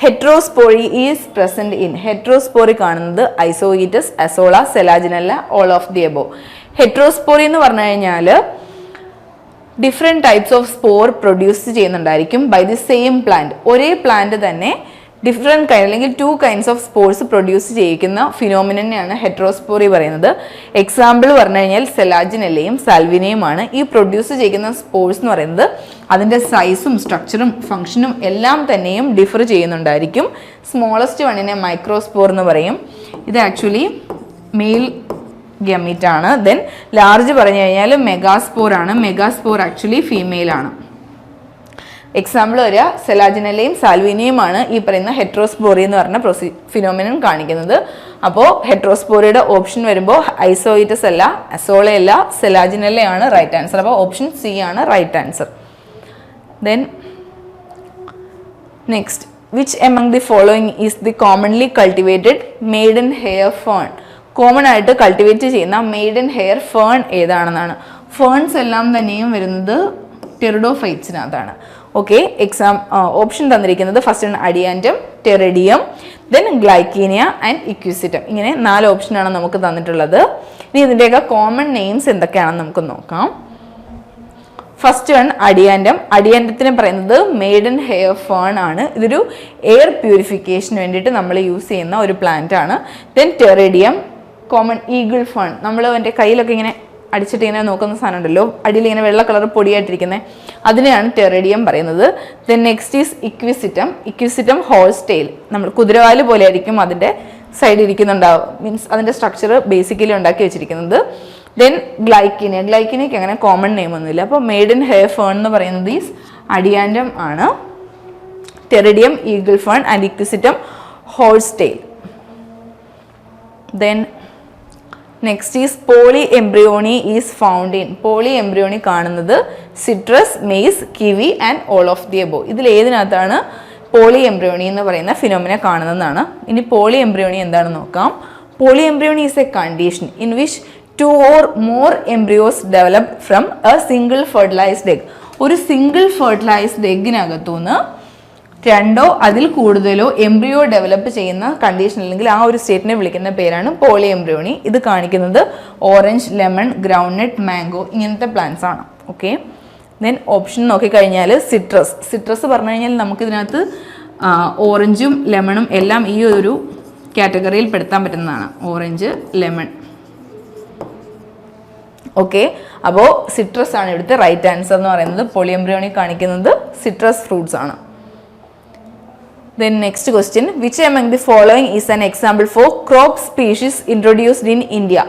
ഹെട്രോസ്പോറി is present in. Heterospory കാണുന്നത് Isoetes, Azolla, Selaginella, all of the above. Heterospory എന്ന് പറഞ്ഞു കഴിഞ്ഞാൽ different types of spore produce ചെയ്യുന്നുണ്ടായിരിക്കും by the same plant. ഒരേ plant തന്നെ different kind അല്ലെങ്കിൽ 2 kinds ഓഫ് സ്പോർട്സ് പ്രൊഡ്യൂസ് ചെയ്യിക്കുന്ന ഫിനോമിനെയാണ് ഹെട്രോസ്പോറി പറയുന്നത്. എക്സാമ്പിൾ പറഞ്ഞു കഴിഞ്ഞാൽ സെലാജിനെല്ലയും സാൽവിനയുമാണ്. ഈ പ്രൊഡ്യൂസ് ചെയ്യുന്ന സ്പോർട്സ് എന്ന് പറയുന്നത് അതിൻ്റെ സൈസും സ്ട്രക്ചറും ഫംഗ്ഷനും എല്ലാം തന്നെയും ഡിഫർ ചെയ്യുന്നുണ്ടായിരിക്കും. സ്മോളസ്റ്റ് വണ്ണിനെ മൈക്രോസ്പോർ എന്ന് പറയും. ഇത് ആക്ച്വലി മെയിൽ ഗമീറ്റ് ആണ്. ദെൻ ലാർജ് പറഞ്ഞു കഴിഞ്ഞാൽ മെഗാസ്പോർ ആണ്. മെഗാസ്പോർ ആക്ച്വലി ഫീമെയിൽ ആണ്. എക്സാമ്പിൾ വരിക സെലാജിനല്ലയും സാൽവിനിയുമാണ് ഈ പറയുന്ന ഹെട്രോസ്പോറി എന്ന് പറഞ്ഞ ഫിനോമിനൻ കാണിക്കുന്നത്. അപ്പോൾ ഹെട്രോസ്പോറിയുടെ ഓപ്ഷൻ വരുമ്പോൾ ഐസോയിറ്റസ് അല്ല, അസോളയല്ല, സെലാജിനല്ലയാണ് റൈറ്റ് ആൻസർ. അപ്പോൾ ഓപ്ഷൻ സി ആണ് right answer. Then next, which among the following is the commonly cultivated maiden hair fern? Common ആയിട്ട് കൾട്ടിവേറ്റ് ചെയ്യുന്ന മെയ്ഡൻ ഹെയർ ഫേൺ ഏതാണെന്നാണ്. ഫേൺസ് എല്ലാം തന്നെയും വരുന്നത് ടെറിഡോഫൈറ്റ്സിനകത്താണ്. ഓക്കെ, ഓപ്ഷൻ തന്നിരിക്കുന്നത് ഫസ്റ്റ് ആണ് അഡിയാൻറ്റം, ടെറിഡിയം, ദെൻ ഗ്ലൈക്കീനിയ ആൻഡ് ഇക്വിസിറ്റം. ഇങ്ങനെ 4 ഓപ്ഷനാണ് നമുക്ക് തന്നിട്ടുള്ളത്. ഇനി ഇതിൻ്റെയൊക്കെ കോമൺ നെയിംസ് എന്തൊക്കെയാണെന്ന് നമുക്ക് നോക്കാം. First one അഡിയാൻറ്റം. അഡിയാൻറ്റത്തിന് പറയുന്നത് മെയ്ഡൻ ഹെയർ ഫേൺ ആണ്. ഇതൊരു എയർ പ്യൂരിഫിക്കേഷന് വേണ്ടിയിട്ട് നമ്മൾ യൂസ് ചെയ്യുന്ന ഒരു പ്ലാന്റ് ആണ്. Then Pteridium, common eagle fern. നമ്മൾ എൻ്റെ കയ്യിലൊക്കെ ഇങ്ങനെ അടിച്ചിട്ട് ഇങ്ങനെ നോക്കുന്ന സാധനം ഉണ്ടല്ലോ, അടിയിൽ ഇങ്ങനെ വെള്ള കളർ പൊടിയായിട്ടിരിക്കുന്നത്, അതിനെയാണ് ടെറിഡിയം പറയുന്നത്. Then next is equisetum. Equisetum horsetail, നമ്മൾ കുതിരവാല് പോലെ ആയിരിക്കും അതിൻ്റെ സൈഡിൽ ഇരിക്കുന്നുണ്ടാവും. മീൻസ് അതിൻ്റെ സ്ട്രക്ചർ ബേസിക്കലി ഉണ്ടാക്കി വെച്ചിരിക്കുന്നത്. ദെൻ ഗ്ലൈക്കീനിയ. ഗ്ലൈക്കീനിയക്ക് അങ്ങനെ കോമൺ നെയിം ഒന്നുമില്ല. അപ്പോൾ മെയ്ഡൻ ഹെയർ ഫേൺ എന്ന് പറയുന്നത് ഈസ് അഡിയാൻറ്റം ആണ്. Pteridium eagle fern and equisetum horsetail. Then next is polyembryony is found in. Polyembryony കാണുന്നത് citrus, maize, kiwi and all of the above. ഇതിൽ ഏതിനകത്താണ് poly embryony എന്ന് പറയുന്ന phenomena കാണുന്നതാണ്. ഇനി പോളി എംബ്രിയോണി എന്താണെന്ന് നോക്കാം. Polyembryony is a condition in which 2 or more embryos developed from a single fertilized egg. ഒരു സിംഗിൾ ഫെർട്ടിലൈസ്ഡ് എഗ്ഗിനകത്തുനിന്ന് 2 അതിൽ കൂടുതലോ എംബ്രിയോ ഡെവലപ്പ് ചെയ്യുന്ന കണ്ടീഷൻ അല്ലെങ്കിൽ ആ ഒരു സ്റ്റേറ്റിനെ വിളിക്കുന്ന പേരാണ് പോളി എംബ്രിയോണി. ഇത് കാണിക്കുന്നത് ഓറഞ്ച്, ലെമൺ, ഗ്രൗണ്ട്നട്ട്, മാംഗോ ഇങ്ങനത്തെ പ്ലാന്റ്സ് ആണ്. ഓക്കെ, ദെൻ ഓപ്ഷൻ നോക്കിക്കഴിഞ്ഞാൽ സിട്രസ്. സിട്രസ് പറഞ്ഞു കഴിഞ്ഞാൽ നമുക്കിതിനകത്ത് ഓറഞ്ചും ലെമണും എല്ലാം ഈ ഒരു കാറ്റഗറിയിൽ പെടുത്താൻ പറ്റുന്നതാണ്. Orange, lemon. ഓക്കെ, അപ്പോൾ സിട്രസ് ആണ് ഇവിടുത്തെ റൈറ്റ് ആൻസർ എന്ന് പറയുന്നത്. പോളി എംബ്രിയോണി കാണിക്കുന്നത് സിട്രസ് ഫ്രൂട്ട്സ് ആണ്. Then next question, which among the following is an example for crop species introduced in India?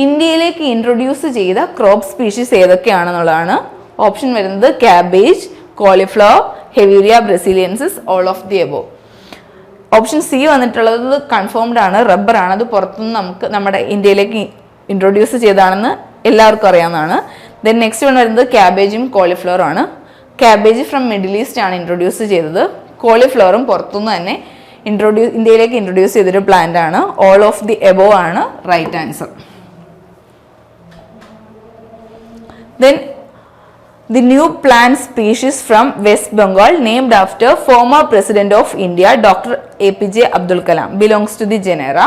ഇന്ത്യയിലേക്ക് ഇൻട്രൊഡ്യൂസ് ചെയ്ത ക്രോപ്പ് സ്പീഷീസ് ഏതൊക്കെയാണെന്നുള്ളതാണ്. ഓപ്ഷൻ വരുന്നത് cabbage, cauliflower, Hevea brasiliensis, all of the above. Option C വന്നിട്ടുള്ളത് confirmed ആണ്, rubber ആണ്. അത് പുറത്തുനിന്ന് നമുക്ക് നമ്മുടെ ഇന്ത്യയിലേക്ക് ഇൻട്രൊഡ്യൂസ് ചെയ്തതാണെന്ന് എല്ലാവർക്കും അറിയാവുന്നതാണ്. ദെൻ നെക്സ്റ്റ് വൺ വരുന്നത് ക്യാബേജും കോളിഫ്ലവറും ആണ്. ക്യാബേജ് ഫ്രം മിഡിൽ ഈസ്റ്റ് ആണ് ഇൻട്രൊഡ്യൂസ് ചെയ്തത്. കോളിഫ്ലവറും പുറത്തുനിന്ന് തന്നെ ഇന്ത്യയിലേക്ക് ഇൻട്രൊഡ്യൂസ് ചെയ്തൊരു പ്ലാന്റ് ആണ്. ഓൾ ഓഫ് ദി എബോ ആണ് right answer. Then the new plant species from West Bengal named after former president of India doctor APJ Abdul Kalam belongs to the genera.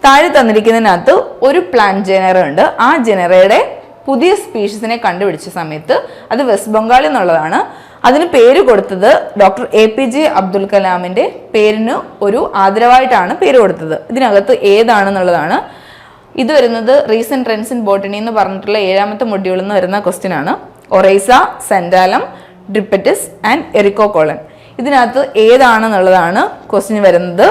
താഴെ തന്നിരിക്കുന്നതിനകത്ത് ഒരു പ്ലാന്റ് ജനറ ഉണ്ട്. ആ ജനറയുടെ പുതിയ സ്പീഷീസിനെ കണ്ടുപിടിച്ച സമയത്ത് അത് വെസ്റ്റ് ബംഗാളിൽ നിന്നുള്ളതാണ്. അതിന് പേര് കൊടുത്തത് ഡോക്ടർ APJ അബ്ദുൽ കലാമിൻ്റെ പേരിന് ഒരു ആദരവായിട്ടാണ് പേര് കൊടുത്തത്. ഇതിനകത്ത് ഏതാണെന്നുള്ളതാണ്. ഇത് വരുന്നത് റീസെൻറ്റ് ട്രെൻഡ്സ് ഇൻ ബോട്ടണി എന്ന് പറഞ്ഞിട്ടുള്ള 7ാമത്തെ മൊഡ്യൂളിൽ നിന്ന് വരുന്ന ക്വസ്റ്റ്യൻ ആണ്. Oryza, Santalum, Drypetes and Eriocaulon. ഇതിനകത്ത് ഏതാണെന്നുള്ളതാണ് ക്വസ്റ്റ്യൻ വരുന്നത്.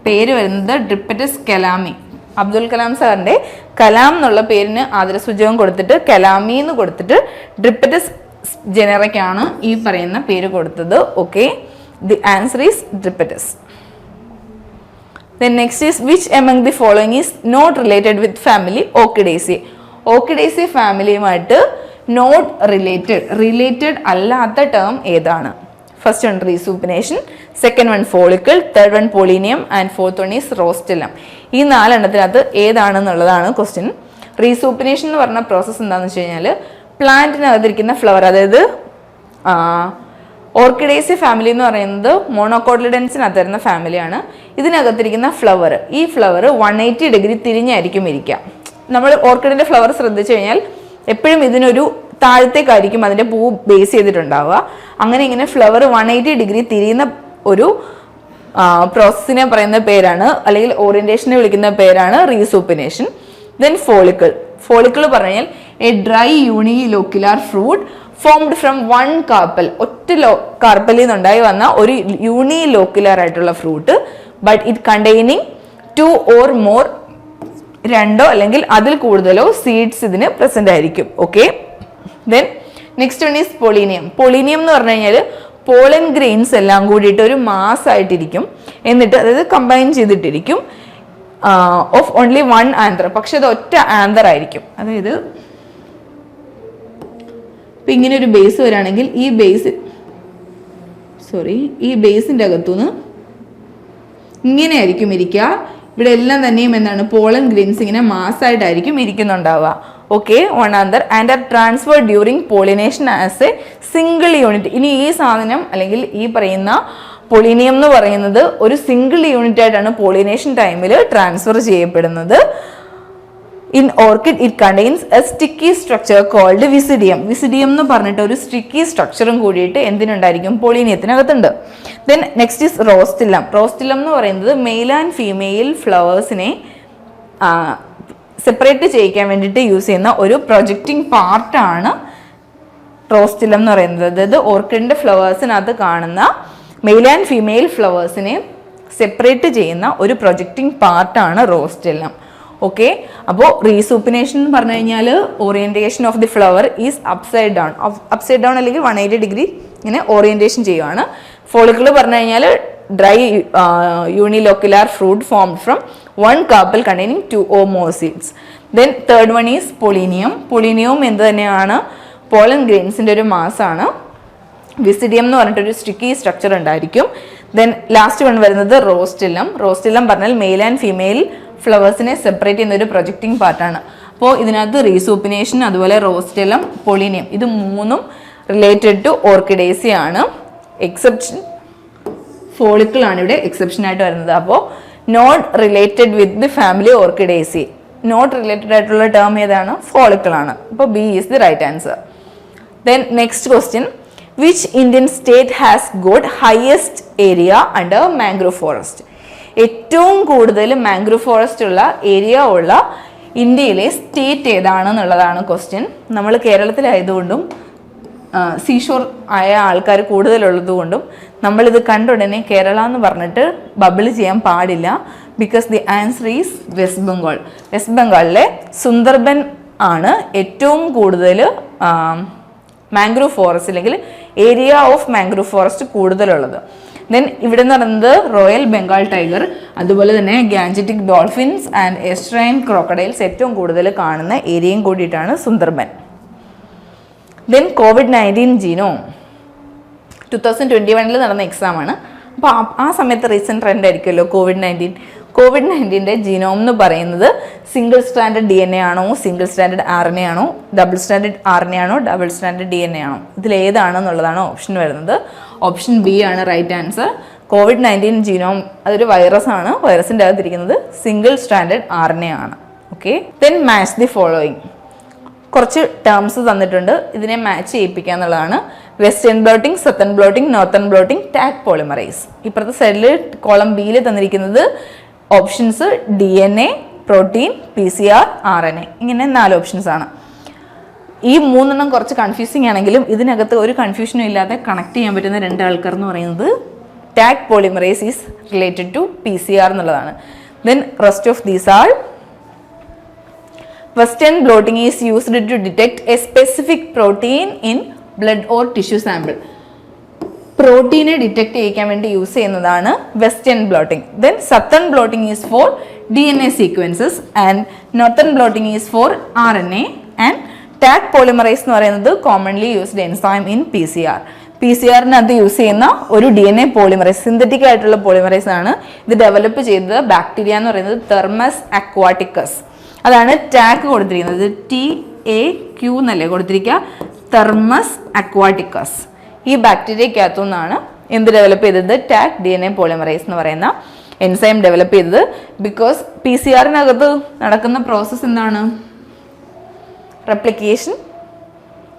പേര് വരുന്നത് ഡ്രിപ്പറ്റിസ് കലാമി. അബ്ദുൽ കലാം സാറിൻ്റെ കലാം എന്നുള്ള പേരിന് ആദരസൂചകം കൊടുത്തിട്ട് കലാമി എന്ന് കൊടുത്തിട്ട് ഡ്രിപ്പറ്റിസ് ജനറയ്ക്കാണ് ഈ പറയുന്ന പേര് കൊടുത്തത്. Okay, the answer is Drypetes. Then next is which among the following is not related with family Orchidaceae? Orchidaceae ഫാമിലിയുമായിട്ട് നോട്ട് റിലേറ്റഡ് അല്ലാത്ത ടേം ഏതാണ്? First one resupination, second one follicle, third one pollinium and fourth one is rostellum. ഈ 4 ഏതാണെന്നുള്ളതാണ് question. റീസൂപ്പിനേഷൻ എന്ന് പറഞ്ഞ process എന്താണെന്ന് വെച്ച് കഴിഞ്ഞാൽ പ്ലാന്റിനകത്തിരിക്കുന്ന flower, അതായത് ഓർക്കിഡേസി ഫാമിലി എന്ന് പറയുന്നത് മോണോകോട്ടിലിഡൻസിനകത്ത് വരുന്ന ഫാമിലിയാണ്. ഇതിനകത്തിരിക്കുന്ന ഫ്ലവർ, ഈ ഫ്ലവർ 180 ഡിഗ്രി തിരിഞ്ഞായിരിക്കും ഇരിക്കുക. നമ്മൾ ഓർക്കിഡിന്റെ ഫ്ലവർ ശ്രദ്ധിച്ചു കഴിഞ്ഞാൽ എപ്പോഴും ഇതിനൊരു താഴത്തേക്കായിരിക്കും അതിന്റെ പൂ ബേസ് ചെയ്തിട്ടുണ്ടാവുക. അങ്ങനെ ഇങ്ങനെ ഫ്ലവർ 180 ഡിഗ്രി തിരിയുന്ന ഒരു പ്രോസസ്സിനെ പറയുന്ന പേരാണ്, അല്ലെങ്കിൽ ഓറിയന്റേഷനെ വിളിക്കുന്ന പേരാണ് റീസൂപ്പിനേഷൻ. Then follicle. ഫോളിക്കിൾ പറഞ്ഞു കഴിഞ്ഞാൽ a dry unilocular fruit formed from one carpel, ഒറ്റ കാർപ്പലിൽ നിന്നുണ്ടായി വന്ന ഒരു യൂണിലോക്യുലാർ ആയിട്ടുള്ള fruit, but it containing 2 or more, 2 അല്ലെങ്കിൽ അതിൽ കൂടുതലോ സീഡ്സ് ഇതിന് പ്രസന്റ് ആയിരിക്കും. Okay, then next one is pollinium. Pollinium എന്ന് പറഞ്ഞു കഴിഞ്ഞാൽ പോളൻ ഗ്രെയിൻസ് എല്ലാം കൂടിയിട്ട് ഒരു മാസ് ആയിട്ടിരിക്കും, എന്നിട്ട് അതായത് കമ്പൈൻ ചെയ്തിട്ടിരിക്കും ഓഫ് ഓൺലി 1 ആന്തർ, പക്ഷെ അത് ഒറ്റ ആന്തർ ആയിരിക്കും. അതായത് ഇപ്പൊ ഇങ്ങനെ ഒരു ബേസ് വരാണെങ്കിൽ ഈ ബേസിന്റെ അകത്തുനിന്ന് ഇങ്ങനെ ആയിരിക്കും ഇരിക്കുക. ഇവിടെ എല്ലാം തന്നെയും എന്താണ്, പോളൻ ഗ്രെയിൻസ് ഇങ്ങനെ മാസ്സായിട്ടായിരിക്കും ഇരിക്കുന്നുണ്ടാവുക. Okay, 1 anther and are transfer during pollination as a single unit. ഇനി ഈ സാധനം അല്ലെങ്കിൽ ഈ പറയുന്ന പൊളിനിയം എന്ന് പറയുന്നത് ഒരു സിംഗിൾ യൂണിറ്റ് ആയിട്ടാണ് പോളിനേഷൻ ടൈമിൽ ട്രാൻസ്ഫർ ചെയ്യപ്പെടുന്നത്. In orchid it contains a sticky structure called viscidium. Viscidium എന്ന് പറഞ്ഞിട്ട് ഒരു സ്റ്റിക്കി സ്ട്രക്ചറും കൂടിയിട്ട് എന്തിനുണ്ടായിരിക്കും, പൊളീനിയത്തിനകത്തുണ്ട്. Then next is rostellum. Rostellum എന്ന് പറയുന്നത് മെയിൽ ആൻഡ് ഫീമെയിൽ ഫ്ലവേഴ്സിനെ സെപ്പറേറ്റ് ചെയ്യിക്കാൻ വേണ്ടിയിട്ട് യൂസ് ചെയ്യുന്ന ഒരു പ്രൊജക്റ്റിംഗ് പാർട്ടാണ് റോസ്റ്റില്ലം എന്ന് പറയുന്നത്. അതായത് ഓർക്കിഡിന്റെ ഫ്ലവേഴ്സിനകത്ത് കാണുന്ന മെയിൽ ആൻഡ് ഫീമെയിൽ ഫ്ലവേഴ്സിനെ സെപ്പറേറ്റ് ചെയ്യുന്ന ഒരു പ്രൊജക്റ്റിംഗ് പാർട്ടാണ് റോസ്റ്റില്ലം. ഓക്കെ, അപ്പോൾ റീസൂപ്പിനേഷൻ എന്ന് പറഞ്ഞു കഴിഞ്ഞാൽ orientation of the flower is upside down അല്ലെങ്കിൽ 180 ഡിഗ്രി ഇങ്ങനെ ഓറിയന്റേഷൻ ചെയ്യുവാണ്. ഫോളിക്കിൾ പറഞ്ഞു കഴിഞ്ഞാൽ dry unilocular fruit formed from 1 carpel containing 2 or more seeds. Then third one is pollinium. പൊളീനിയവും എന്ത് തന്നെയാണ്, പോളൻ ഗ്രെയിൻസിന്റെ ഒരു മാസാണ്. വിസിഡിയം എന്ന് പറഞ്ഞിട്ടൊരു സ്റ്റിക്കി സ്ട്രക്ചർ ഉണ്ടായിരിക്കും. ദെൻ ലാസ്റ്റ് വൺ വരുന്നത് റോസ്റ്റില്ലം. റോസ്റ്റില്ലം പറഞ്ഞാൽ മെയിൽ ആൻഡ് ഫീമെയിൽ ഫ്ലവേഴ്സിനെ സെപ്പറേറ്റ് ചെയ്യുന്ന ഒരു പ്രൊജക്റ്റിംഗ് പാർട്ടാണ്. അപ്പോൾ ഇതിനകത്ത് റീസൂപ്പിനേഷൻ, അതുപോലെ റോസ്റ്റില്ലം, പൊളീനിയം, ഇത് മൂന്നും റിലേറ്റഡ് ടു ഓർക്കിഡേസി ആണ്. എക്സെപ്ഷൻ ഫോളിക്കിൾ ആണ് ഇവിടെ എക്സെപ്ഷൻ ആയിട്ട് വരുന്നത്. അപ്പോൾ not related with the family Orchidaceae. Not related ആയിട്ടുള്ള ടേം ഏതാണ്, ഫോളിക്കിൾ ആണ്. അപ്പോൾ B is the right answer. Then next question, which Indian state has got highest area under mangrove forest? ഏറ്റവും കൂടുതൽ മാംഗ്രൂവ് ഫോറസ്റ്റ് ഉള്ള ഏരിയ ഉള്ള ഇന്ത്യയിലെ state ഏതാണെന്നുള്ളതാണ് question. നമ്മൾ കേരളത്തിലായതുകൊണ്ടും സീഷോർ ആയ ആൾക്കാർ കൂടുതലുള്ളത് കൊണ്ടും നമ്മളിത് കണ്ട ഉടനെ കേരള എന്ന് പറഞ്ഞിട്ട് ബബിൾ ചെയ്യാൻ പാടില്ല. Because the answer is west Bengal. West ബംഗാളിലെ സുന്ദർബൻ ആണ് ഏറ്റവും കൂടുതൽ മാംഗ്രൂവ് ഫോറസ്റ്റ് അല്ലെങ്കിൽ ഏരിയ ഓഫ് മാംഗ്രൂവ് ഫോറസ്റ്റ് കൂടുതലുള്ളത്. ദെൻ ഇവിടെ എന്ന് പറയുന്നത് റോയൽ ബംഗാൾ ടൈഗർ, അതുപോലെ തന്നെ ഗാൻജറ്റിക് ഡോൾഫിൻസ് ആൻഡ് എസ്ട്രൈൻ ക്രോക്കഡൈൽസ് ഏറ്റവും കൂടുതൽ കാണുന്ന ഏരിയയും കൂടിയിട്ടാണ് സുന്ദർബൻ. ദെൻ COVID-19 ജീനോം 2021 നടന്ന എക്സാം ആണ്. അപ്പോൾ ആ സമയത്ത് റീസെൻറ്റ് ട്രെൻഡ് ആയിരിക്കുമല്ലോ കോവിഡ്-19ൻ്റെ ജീനോം എന്ന് പറയുന്നത് സിംഗിൾ സ്റ്റാൻഡേർഡ് DNA ആണോ, സിംഗിൾ സ്റ്റാൻഡേർഡ് RNA ആണോ, ഡബിൾ സ്റ്റാൻഡേർഡ് RNA ആണോ, ഡബിൾ സ്റ്റാൻഡേർഡ് DNA ആണോ, ഇതിലേതാണെന്നുള്ളതാണ് ഓപ്ഷൻ വരുന്നത്. ഓപ്ഷൻ ബി ആണ് റൈറ്റ് ആൻസർ. COVID-19 ജീനോം അതൊരു വൈറസ് ആണ്. വൈറസിൻ്റെ അകത്തിരിക്കുന്നത് സിംഗിൾ സ്റ്റാൻഡേർഡ് RNA ആണ്. Okay, then match the following. കുറച്ച് ടേംസ് തന്നിട്ടുണ്ട്, ഇതിനെ മാച്ച് ചെയ്യിപ്പിക്കുക എന്നുള്ളതാണ്. Western blotting, Southern blotting, northern blotting, Taq polymerase. ഇപ്പുറത്തെ സൈഡിൽ കോളം ബിയിൽ തന്നിരിക്കുന്നത് options DNA, protein, PCR, RNA, ഇങ്ങനെ 4 ഓപ്ഷൻസ് ആണ്. ഈ 3 കുറച്ച് കൺഫ്യൂസിങ് ആണെങ്കിലും ഇതിനകത്ത് ഒരു കൺഫ്യൂഷനും ഇല്ലാതെ കണക്ട് ചെയ്യാൻ പറ്റുന്ന 2 ആൾക്കാർ എന്ന് പറയുന്നത് Taq polymerase is related to PCR എന്നുള്ളതാണ്. Then rest of these are Western blotting is used to detect a specific protein in blood or tissue sample. പ്രോട്ടീനെ ഡിറ്റക്ട് ചെയ്യിക്കാൻ വേണ്ടി യൂസ് ചെയ്യുന്നതാണ് western blotting. Then southern blotting is for DNA sequences and northern blotting is for RNA and Taq polymerase എന്ന് പറയുന്നത് commonly used enzyme in PCR. PCR-നകത്ത് use ചെയ്യുന്ന ഒരു DNA polymerase, synthetic ആയിട്ടുള്ള പോളിമറൈസ് ആണ്. ഇത് ഡെവലപ്പ് ചെയ്തത് ബാക്ടീരിയ എന്ന് പറയുന്നത് തെർമസ് അക്വാട്ടിക്കസ്. അതാണ് ടാഗ് കൊടുത്തിരിക്കുന്നത്. TAQ എന്നല്ലേ കൊടുത്തിരിക്കുക, തെർമസ് അക്വാട്ടിക്കസ്. ഈ ബാക്ടീരിയക്കകത്തു നിന്നാണ് എന്ത് ഡെവലപ്പ് ചെയ്തത്? ടാഗ് DNA പോളിമറൈസ് എന്ന് പറയുന്ന എൻസൈം ഡെവലപ്പ് ചെയ്തത്. ബിക്കോസ് PCR-നകത്ത് നടക്കുന്ന പ്രോസസ്സ് എന്താണ്? റെപ്ലിക്കേഷൻ.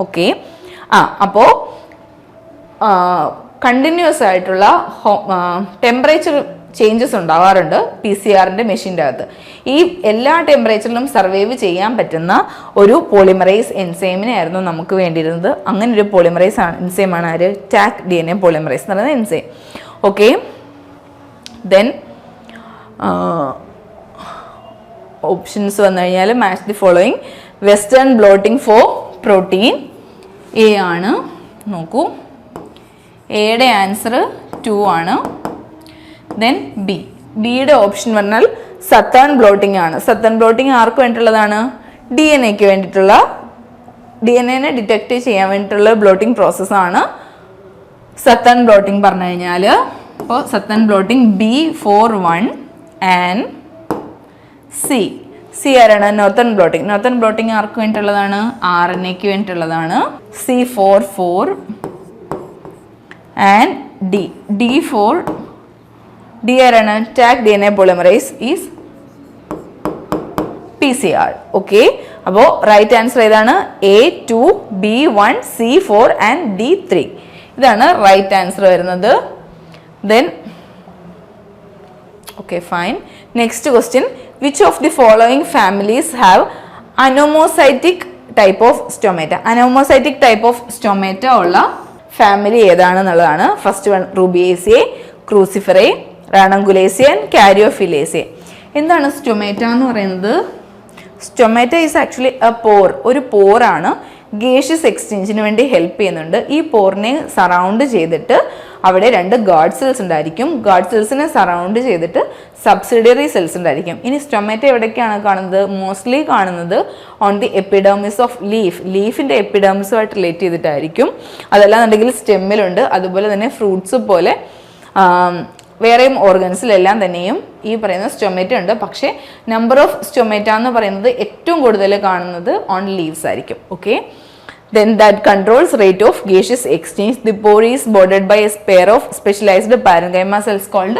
ഓക്കെ. അപ്പോൾ കണ്ടിന്യൂസ് ആയിട്ടുള്ള ടെമ്പറേച്ചർ ചേഞ്ചസ് ഉണ്ടാവാറുണ്ട് PCR-ന്റെ മെഷീൻ്റെ അകത്ത്. ഈ എല്ലാ ടെമ്പറേച്ചറിലും സർവൈവ് ചെയ്യാൻ പറ്റുന്ന ഒരു പോളിമറൈസ് എൻസൈമിനെ ആയിരുന്നു നമുക്ക് വേണ്ടിയിരുന്നത്. അങ്ങനെ ഒരു പോളിമറൈസ് എൻസൈമാണ് ആര്? ടാഗ് DNA പോളിമറൈസ് എന്ന് പറയുന്ന എൻസൈം. ഓക്കെ. ദെൻ ഓപ്ഷൻസ് വന്നു കഴിഞ്ഞാൽ match the following. Western blotting for protein A ആണ്. നോക്കൂ, എയുടെ ആൻസർ 2 ആണ്. ദെൻ ബിയുടെ ഓപ്ഷൻ പറഞ്ഞാൽ സത്തേൺ ബ്ലോട്ടിംഗ് ആണ്. സത്തേൺ ബ്ലോട്ടിംഗ് ആർക്ക് വേണ്ടിയിട്ടുള്ളതാണ്? DNA-ക്ക് വേണ്ടിയിട്ടുള്ള, DNA-നെ ഡിറ്റക്ട് ചെയ്യാൻ വേണ്ടിയിട്ടുള്ള ബ്ലോട്ടിംഗ് പ്രോസസ്സാണ് സത്തേൺ ബ്ലോട്ടിംഗ് പറഞ്ഞു കഴിഞ്ഞാൽ. അപ്പോൾ southern blotting B41 and C ആരാണ്? Northern blotting. നോർത്തേൺ ബ്ലോട്ടിംഗ് ആർക്ക് വേണ്ടിയിട്ടുള്ളതാണ്? RNA-ക്ക് വേണ്ടിയിട്ടുള്ളതാണ്. C44 ആൻഡ് D ആരാണ്? Taq DNA polymerase is PCR. Okay. അപ്പോൾ റൈറ്റ് ആൻസർ ഏതാണ്? A2, B1, C4 and D3. ഇതാണ് റൈറ്റ് ആൻസർ വരുന്നത്. Then okay, fine. Next question. Which of the following families have anomocytic type of stomata? Anomocytic type of stomata ഉള്ള family ഏതാണെന്നുള്ളതാണ്. First one Rubiaceae, Cruciferae, Ranunculaceae and കാരിയോഫിലേസിയ. എന്താണ് stomata എന്ന് പറയുന്നത്? Stomata is actually A പോർ. ഒരു പോറാണ്. Gaseous എക്സ്ചേഞ്ചിന് വേണ്ടി help ചെയ്യുന്നുണ്ട്. ഈ പോറിനെ surround ചെയ്തിട്ട് അവിടെ 2 ഗാർഡ് സെൽസ് ഉണ്ടായിരിക്കും. ഗാർഡ് സെൽസിനെ സറൗണ്ട് ചെയ്തിട്ട് സബ്സിഡിയറി സെൽസ് ഉണ്ടായിരിക്കും. ഇനി സ്റ്റൊമാറ്റ എവിടേക്കാണ് കാണുന്നത്? മോസ്റ്റ്ലി കാണുന്നത് ഓൺ ദി എപ്പിഡെർമിസ് ഓഫ് ലീഫിൻ്റെ എപ്പിഡെർമിസുമായിട്ട് റിലേറ്റ് ചെയ്തിട്ടായിരിക്കും. അതല്ലാന്നുണ്ടെങ്കിൽ സ്റ്റെമ്മിലുണ്ട്. അതുപോലെ തന്നെ ഫ്രൂട്ട്സ് പോലെ വേറെയും ഓർഗൻസിലെല്ലാം തന്നെയും ഈ പറയുന്ന സ്റ്റൊമാറ്റ ഉണ്ട്. പക്ഷേ നമ്പർ ഓഫ് സ്റ്റൊമാറ്റ എന്ന് പറയുന്നത് ഏറ്റവും കൂടുതൽ കാണുന്നത് ഓൺ ലീവ്സ് ആയിരിക്കും. Okay. Then that controls rate of gaseous exchange. The pore is bordered by a pair of specialized parenchyma cells called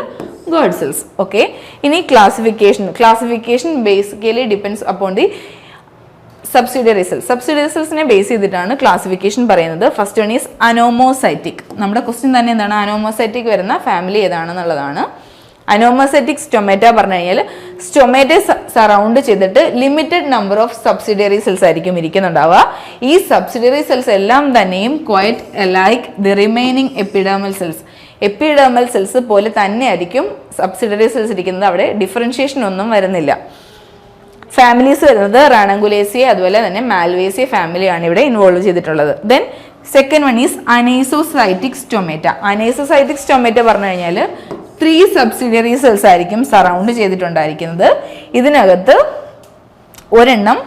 guard cells. Okay. ഇനി classification basically depends upon the subsidiary cells. Subsidiary cellsനെ base ചെയ്തിട്ടാണ് classification പറയുന്നത്. First one is anomocytic. നമ്മുടെ question തന്നെ എന്താണ്? അനോമോസൈറ്റിക് വരുന്ന family ഏതാണെന്നുള്ളതാണ്. അനോമോസൈറ്റിക് stomata പറഞ്ഞു കഴിഞ്ഞാൽ സ്റ്റൊമാറ്റയെ സറൗണ്ട് ചെയ്തിട്ട് limited number of subsidiary cells ആയിരിക്കും ഇരിക്കുന്നുണ്ടാവുക. ഈ സബ്സിഡിയറി സെൽസ് എല്ലാം തന്നെയും quite like the remaining epidermal cells. Epidermal cells പോലെ തന്നെ ആയിരിക്കും സബ്സിഡിയറി സെൽസ് ഇരിക്കുന്നത്. അവിടെ ഡിഫറൻഷിയേഷൻ ഒന്നും വരുന്നില്ല. ഫാമിലീസ് വരുന്നത് റാണങ്കുലേസിയ അതുപോലെ തന്നെ മാൽവേസിയ ഫാമിലിയാണ് ഇവിടെ ഇൻവോൾവ് ചെയ്തിട്ടുള്ളത്. Then second one is anisocytic stomata. Anisocytic stomata പറഞ്ഞു കഴിഞ്ഞാൽ 3 സബ്സിഡിയറി സെൽസ് ആയിരിക്കും സറൗണ്ട് ചെയ്തിട്ടുണ്ടായിരിക്കുന്നത്. ഇതിനകത്ത് ഒരെണ്ണം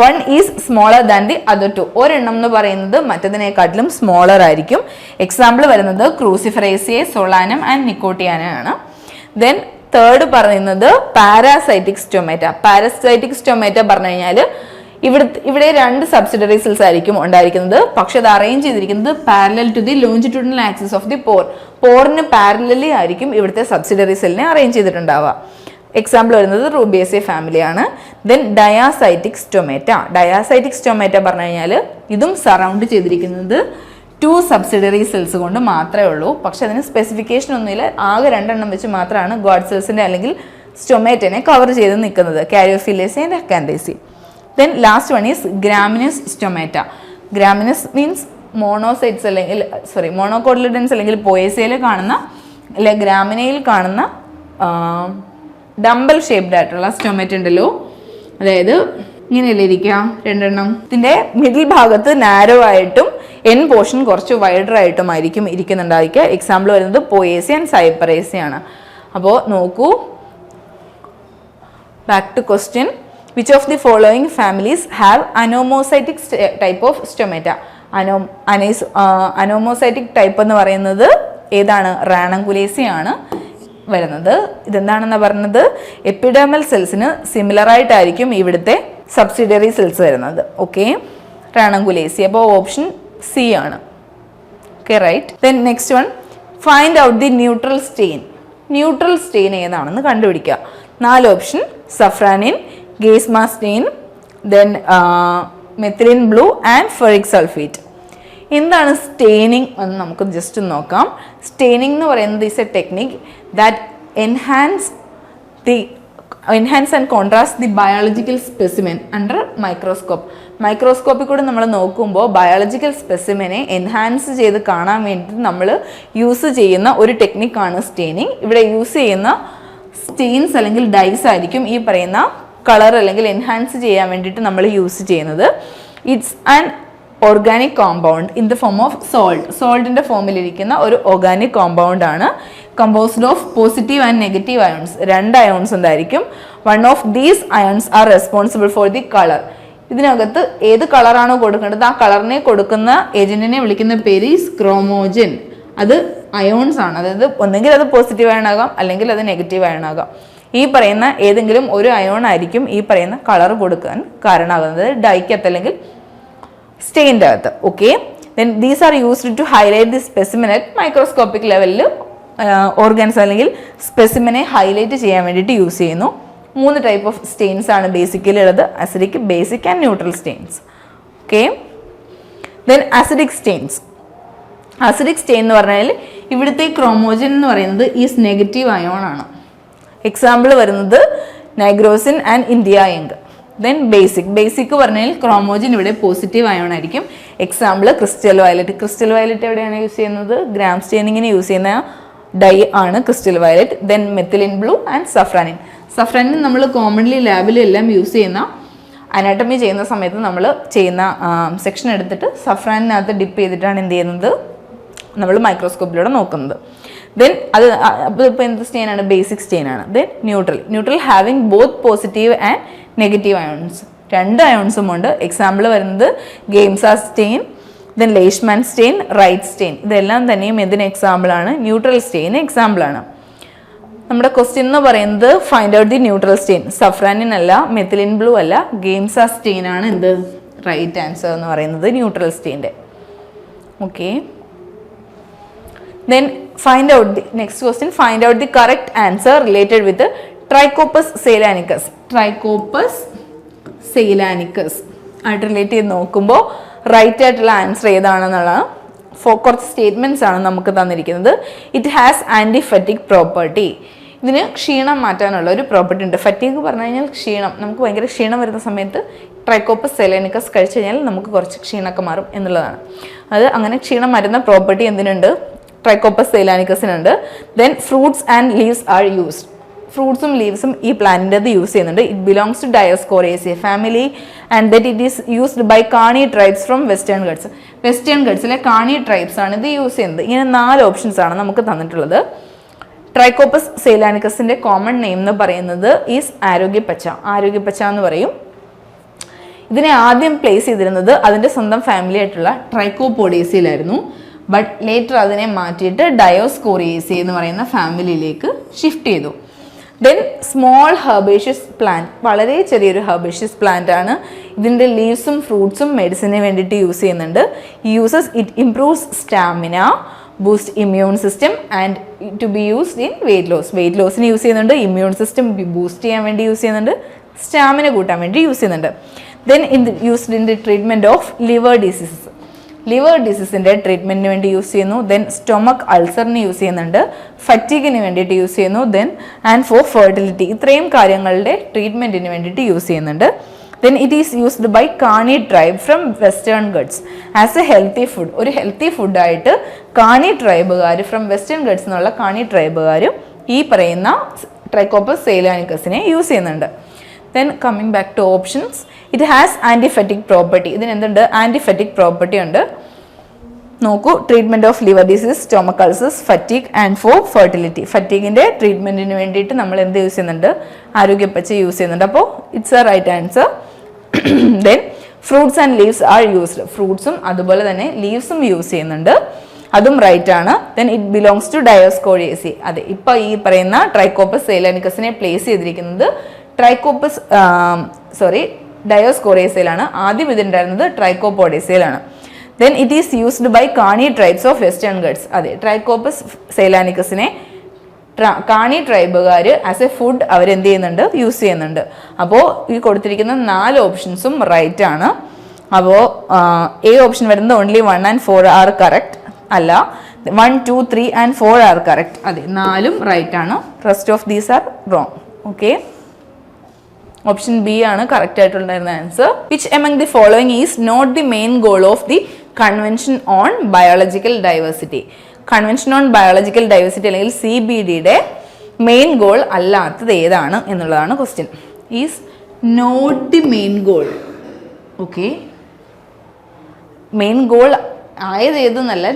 one is smaller than the other 2. ഒരെണ്ണം എന്ന് പറയുന്നത് മറ്റതിനെക്കാട്ടിലും സ്മോളർ ആയിരിക്കും. എക്സാമ്പിൾ വരുന്നത് ക്രൂസിഫറേസിയെ, സൊളാനം ആൻഡ് നിക്കോട്ടിയാനാണ്. ദെൻ തേർഡ് പറയുന്നത് പാരാസൈറ്റിക് സ്റ്റൊമാറ്റ. പാരാസൈറ്റിക് സ്റ്റൊമാറ്റ പറഞ്ഞു കഴിഞ്ഞാൽ ഇവിടെ 2 സബ്സിഡറി സെൽസ് ആയിരിക്കും ഉണ്ടായിരിക്കുന്നത്. പക്ഷെ അത് അറേഞ്ച് ചെയ്തിരിക്കുന്നത് parallel to the longitudinal axis of the pore. പോറിന് പാരലലി ആയിരിക്കും ഇവിടുത്തെ സബ്സിഡറി സെല്ലിനെ അറേഞ്ച് ചെയ്തിട്ടുണ്ടാവുക. എക്സാമ്പിൾ വരുന്നത് റൂബിയേസിയ ഫാമിലിയാണ്. Then diacytic stomata. Diacytic stomata പറഞ്ഞു കഴിഞ്ഞാൽ ഇതും സറൗണ്ട് ചെയ്തിരിക്കുന്നത് 2 സബ്സിഡറി സെൽസ് കൊണ്ട് മാത്രമേ ഉള്ളൂ. പക്ഷെ അതിന് സ്പെസിഫിക്കേഷൻ ഒന്നുമില്ല. ആകെ 2 എണ്ണം വെച്ച് മാത്രമാണ് ഗോഡ് സെൽസിന്റെ അല്ലെങ്കിൽ സ്റ്റൊമാറ്റനെ കവർ ചെയ്ത് നിൽക്കുന്നത്. Caryophyllaceae and Acanthaceae. Then last one is gramineous stomata. Gramineous means monocots അല്ലെങ്കിൽ മോണോകോട്ടിലിഡൻസ് അല്ലെങ്കിൽ പോയേസിയയിൽ കാണുന്ന അല്ലെ ഗ്രാമിനയിൽ കാണുന്ന ഡംബൽ ഷേപ്ഡ് ആയിട്ടുള്ള സ്റ്റൊമാറ്റ ഉണ്ടല്ലോ. അതായത് ഇങ്ങനെയല്ലേ ഇരിക്കുക 2 എണ്ണം. ഇതിന്റെ മിഡിൽ ഭാഗത്ത് നാരോ ആയിട്ടും എൻ പോർഷൻ കുറച്ച് വൈഡർ ആയിട്ടുമായിരിക്കും ഇരിക്കുന്നുണ്ടായിരിക്കുക. എക്സാമ്പിൾ വരുന്നത് പോയേസി ആൻഡ് സൈപ്പറേസി ആണ്. അപ്പോൾ നോക്കൂ, back to question. Which of the following families have anomocytic type of stomata? Anomocytic type എന്ന് പറയുന്നത് ഏതാണ്? റാണങ്കുലേസി ആണ് വരുന്നത്. ഇതെന്താണെന്ന് പറഞ്ഞത് എപ്പിഡെർമൽ സെൽസിന് സിമിലർ ആയിട്ടായിരിക്കും ഇവിടുത്തെ സബ്സിഡിയറി സെൽസ് വരുന്നത്. Okay, Ranunculaceae. അപ്പോൾ ഓപ്ഷൻ സി ആണ്. Okay right. Then next one, find out the neutral stain. Neutral stain ഏതാണെന്ന് കണ്ടുപിടിക്കുക. 4 ഓപ്ഷൻ: സഫ്രാനിൻ, ഗേസ്മ stain, then methylene blue and ferric sulphate. എന്താണ് സ്റ്റെയിനിങ് എന്ന് നമുക്ക് ജസ്റ്റ് നോക്കാം. സ്റ്റെയിനിങ് എന്ന് പറയുന്നത് is a technique that enhance and contrast the biological specimen under microscope. മൈക്രോസ്കോപ്പിൽ കൂടെ നമ്മൾ നോക്കുമ്പോൾ ബയോളജിക്കൽ സ്പെസിമെനെ എൻഹാൻസ് ചെയ്ത് കാണാൻ വേണ്ടിയിട്ട് നമ്മൾ യൂസ് ചെയ്യുന്ന ഒരു ടെക്നിക്കാണ് സ്റ്റെയിനിങ്. ഇവിടെ യൂസ് ചെയ്യുന്ന സ്റ്റെയിൻസ് അല്ലെങ്കിൽ ഡൈസ് ആയിരിക്കും ഈ പറയുന്ന കളർ അല്ലെങ്കിൽ എൻഹാൻസ് ചെയ്യാൻ വേണ്ടിയിട്ട് നമ്മൾ യൂസ് ചെയ്യുന്നത്. It's an organic compound in the form of salt. സോൾട്ടിൻ്റെ ഫോമിലിരിക്കുന്ന ഒരു ഓർഗാനിക് കോമ്പൗണ്ട് ആണ്. Composed of positive and negative ions. 2 ions ഉണ്ടായിരിക്കും. One of these ions are responsible for the colour. ഇതിനകത്ത് ഏത് കളറാണോ കൊടുക്കേണ്ടത് ആ കളറിനെ കൊടുക്കുന്ന ഏജന്റിനെ വിളിക്കുന്ന പേര് ഈസ് ക്രോമോജൻ. അത് അയോൺസ് ആണ്. അതായത് ഒന്നെങ്കിൽ അത് പോസിറ്റീവ് അയൺ ആകാം അല്ലെങ്കിൽ അത് നെഗറ്റീവ് അയൺ ആകാം. ഈ പറയുന്ന ഏതെങ്കിലും ഒരു അയോൺ ആയിരിക്കും ഈ പറയുന്ന കളർ കൊടുക്കാൻ കാരണമാകുന്നത് ഡൈക്കകത്ത് അല്ലെങ്കിൽ സ്റ്റെയിൻ്റെ അകത്ത്. Okay, then these are used to highlight the specimen at microscopic ലെവലിൽ ഓർഗൻസ് അല്ലെങ്കിൽ സ്പെസിമെനെ ഹൈലൈറ്റ് ചെയ്യാൻ വേണ്ടിയിട്ട് യൂസ് ചെയ്യുന്നു. 3 ടൈപ്പ് ഓഫ് സ്റ്റെയിൻസ് ആണ് ബേസിക്കലി ഉള്ളത്: acidic, basic and neutral stains. Okay, then acidic stains. Acidic stain എന്ന് പറഞ്ഞാൽ ഇവിടുത്തെ ക്രോമോജൻ എന്ന് പറയുന്നത് ഈസ് നെഗറ്റീവ് അയോൺ ആണ്. എക്സാമ്പിൾ വരുന്നത് nigrosin and India ink. Then basic. Basic പറഞ്ഞാൽ ക്രോമോജൻ ഇവിടെ പോസിറ്റീവ് അയോൺ ആയിരിക്കും. Example crystal violet. Crystal violet എവിടെയാണ് യൂസ് ചെയ്യുന്നത്? ഗ്രാം സ്റ്റെയിനിങ്ങിന് യൂസ് ചെയ്യുന്ന ഡൈ ആണ് crystal violet. Then methylene blue and safranin. Safranin നമ്മൾ കോമൺലി ലാബിലെല്ലാം യൂസ് ചെയ്യുന്ന അനാട്ടമി ചെയ്യുന്ന സമയത്ത് നമ്മൾ ചെയ്യുന്ന സെക്ഷൻ എടുത്തിട്ട് സഫ്രാനിനകത്ത് ഡിപ്പ് ചെയ്തിട്ടാണ് എന്ത് ചെയ്യുന്നത് നമ്മൾ മൈക്രോസ്കോപ്പിലൂടെ നോക്കുന്നത്. ദെൻ അത് അപ്പോൾ ഇപ്പോൾ എന്ത് സ്റ്റെയിൻ ആണ്? ബേസിക് സ്റ്റെയിൻ ആണ്. Then neutral. Neutral having both positive and negative ions. 2 അയോൺസും ഉണ്ട്. എക്സാമ്പിൾ വരുന്നത് Giemsa stain, then Leishman stain, Wright stain. ഇതെല്ലാം തന്നെയും എന്തിന് എക്സാമ്പിൾ ആണ്? ന്യൂട്രൽ സ്റ്റെയിന് എക്സാമ്പിൾ ആണ്. നമ്മുടെ ക്വസ്റ്റ്യൻ എന്ന് പറയുന്നത് find out the neutral stain. Safranin അല്ല, മെത്തിലിൻ ബ്ലൂ അല്ല, ഗെയിംസ സ്റ്റെയിൻ ആണ് എന്ത് റൈറ്റ് ആൻസർ എന്ന് പറയുന്നത് ന്യൂട്രൽ സ്റ്റെയിൻ്റെ. Okay, then find out the next question, find out the correct answer related with the Trichopus seylanicus. Trichopus seylanicus ആയിട്ട് relate ചെയ്ത് നോക്കുമ്പോൾ റൈറ്റ് ആയിട്ടുള്ള ആൻസർ ഏതാണെന്നുള്ള കുറച്ച് സ്റ്റേറ്റ്മെൻറ്റ്സ് ആണ് നമുക്ക് തന്നിരിക്കുന്നത്. It has antifatigue property. ഇതിന് ക്ഷീണം മാറ്റാനുള്ള ഒരു പ്രോപ്പർട്ടി ഉണ്ട്. ഫറ്റീഗ് പറഞ്ഞു കഴിഞ്ഞാൽ ക്ഷീണം. നമുക്ക് ഭയങ്കര ക്ഷീണം വരുന്ന സമയത്ത് ട്രൈക്കോപ്പസ് സെലേനിക്കസ് കഴിച്ചു കഴിഞ്ഞാൽ നമുക്ക് കുറച്ച് ക്ഷീണമൊക്കെ മാറും എന്നുള്ളതാണ്. അത് അങ്ങനെ ക്ഷീണം മാറ്റുന്ന പ്രോപ്പർട്ടി എന്തിനുണ്ട്? ട്രൈക്കോപ്പസ് സെയിലാനിക്കസിനുണ്ട്. Then fruits and leaves are used. ഫ്രൂട്ട്സും ലീവ്സും ഈ പ്ലാന്റിൻ്റെത് യൂസ് ചെയ്യുന്നുണ്ട്. It belongs to Dioscoreaceae family and that it is used by Kani tribes from Western Ghats. Western ഗട്ട്സിലെ കാണി ട്രൈബ്സ് ആണ് ഇത് യൂസ് ചെയ്യുന്നത്. ഇങ്ങനെ 4 ഓപ്ഷൻസ് ആണ് നമുക്ക് തന്നിട്ടുള്ളത്. ട്രൈക്കോപ്പസ് സെയിലാനിക്കസിൻ്റെ കോമൺ നെയിം എന്ന് പറയുന്നത് ഈസ് ആരോഗ്യപ്പച്ച. ആരോഗ്യപ്പച്ച എന്ന് പറയും. ഇതിനെ ആദ്യം പ്ലേസ് ചെയ്തിരുന്നത് അതിൻ്റെ സ്വന്തം ഫാമിലി ആയിട്ടുള്ള ട്രൈക്കോപോഡേസിയിലായിരുന്നു. ബട്ട് ലേറ്റർ അതിനെ മാറ്റിയിട്ട് ഡയോസ്കോറിയേസി എന്ന് പറയുന്ന ഫാമിലിയിലേക്ക് ഷിഫ്റ്റ് ചെയ്തു. ദെൻ സ്മോൾ ഹെർബേഷ്യസ് പ്ലാന്റ്, വളരെ ചെറിയൊരു ഹെർബേഷ്യസ് പ്ലാന്റ് ആണ്. ഇതിൻ്റെ ലീവ്സും ഫ്രൂട്ട്സും മെഡിസിന് വേണ്ടിയിട്ട് യൂസ് ചെയ്യുന്നുണ്ട്. It improves stamina, boost immune system and to be used in weight loss. Weight ലോസിന് യൂസ് ചെയ്യുന്നുണ്ട്, ഇമ്മ്യൂൺ സിസ്റ്റം ബൂസ്റ്റ് ചെയ്യാൻ വേണ്ടി യൂസ് ചെയ്യുന്നുണ്ട്, സ്റ്റാമിന കൂട്ടാൻ വേണ്ടി യൂസ് ചെയ്യുന്നുണ്ട്. Then used in the treatment of liver diseases. Liver ഡിസീസിൻ്റെ ട്രീറ്റ്മെൻറ്റിന് വേണ്ടി യൂസ് ചെയ്യുന്നു. ദെൻ സ്റ്റൊമക്ക് അൾസറിന് യൂസ് ചെയ്യുന്നുണ്ട്, ഫറ്റീഗിന് വേണ്ടിയിട്ട് യൂസ് ചെയ്യുന്നു. Then and for fertility. ഇത്രയും കാര്യങ്ങളുടെ ട്രീറ്റ്മെൻറ്റിന് വേണ്ടിയിട്ട് യൂസ് ചെയ്യുന്നുണ്ട്. Then it is used by Kani tribe from Western Ghats as a healthy food. ഒരു ഹെൽത്തി ഫുഡായിട്ട് കാണി ട്രൈബുകാർ ഫ്രം വെസ്റ്റേൺ ഗട്ട്സ് എന്നുള്ള കാണി ട്രൈബുകാരും ഈ പറയുന്ന ട്രൈക്കോപ്പസ് സെയിലാനിക്കസിനെ യൂസ് ചെയ്യുന്നുണ്ട്. Then coming back to options, it has antifatigue property. ഇതിന് എന്തുണ്ട്? ആൻറ്റിഫറ്റിക് പ്രോപ്പർട്ടി ഉണ്ട്. നോക്കൂ, treatment of liver disease, stomach ulcers, fatigue and for fertility. ഫറ്റീഗിൻ്റെ ട്രീറ്റ്മെൻറ്റിന് വേണ്ടിയിട്ട് നമ്മൾ എന്ത് യൂസ് ചെയ്യുന്നുണ്ട്? ആരോഗ്യപ്പച്ച യൂസ് ചെയ്യുന്നുണ്ട്. അപ്പോൾ it's a right answer. Then fruits and leaves are used. ഫ്രൂട്ട്സും അതുപോലെ തന്നെ ലീവ്സും യൂസ് ചെയ്യുന്നുണ്ട്, അതും റൈറ്റ് ആണ്. Then it belongs to Dioscoreaceae. അതെ, ഇപ്പോൾ ഈ പറയുന്ന ട്രൈക്കോപ്പസ് സെയിലാനിക്കസിനെ പ്ലേസ് ചെയ്തിരിക്കുന്നത് ഡയോസ്കോറേസയിലാണ്. ആദ്യം ഇതുണ്ടായിരുന്നത് ട്രൈക്കോപോഡേസയിലാണ്. Then it is used by Kani tribes of Western Ghats. അതെ, ട്രൈക്കോപ്പസ് സൈലാനിക്കസിനെ കാണി ട്രൈബുകാർ ആസ് എ ഫുഡ് അവരെന്ത് ചെയ്യുന്നുണ്ട്, യൂസ് ചെയ്യുന്നുണ്ട്. അപ്പോൾ ഈ കൊടുത്തിരിക്കുന്ന 4 ഓപ്ഷൻസും റൈറ്റ് ആണ്. അപ്പോൾ എ ഓപ്ഷൻ വരുന്നത് ഓൺലി 1 and 4 ആർ കറക്റ്റ് അല്ല, 1, 2, 3 and 4 ആർ കറക്റ്റ്. അതെ, 4ഉം റൈറ്റ് ആണ്. Rest of these are wrong. Okay, option B ആണ് കറക്റ്റ് ആയിട്ടുണ്ടായിരുന്ന answer. Which among the following is not the main goal of the convention on biological diversity? Convention on biological diversity അല്ലെങ്കിൽ CBDയുടെ main goal അല്ലാത്തത് ഏതാണ് എന്നുള്ളതാണ് question. Is not the main goal. Okay, main goal ആയത് ഏതെന്നല്ല,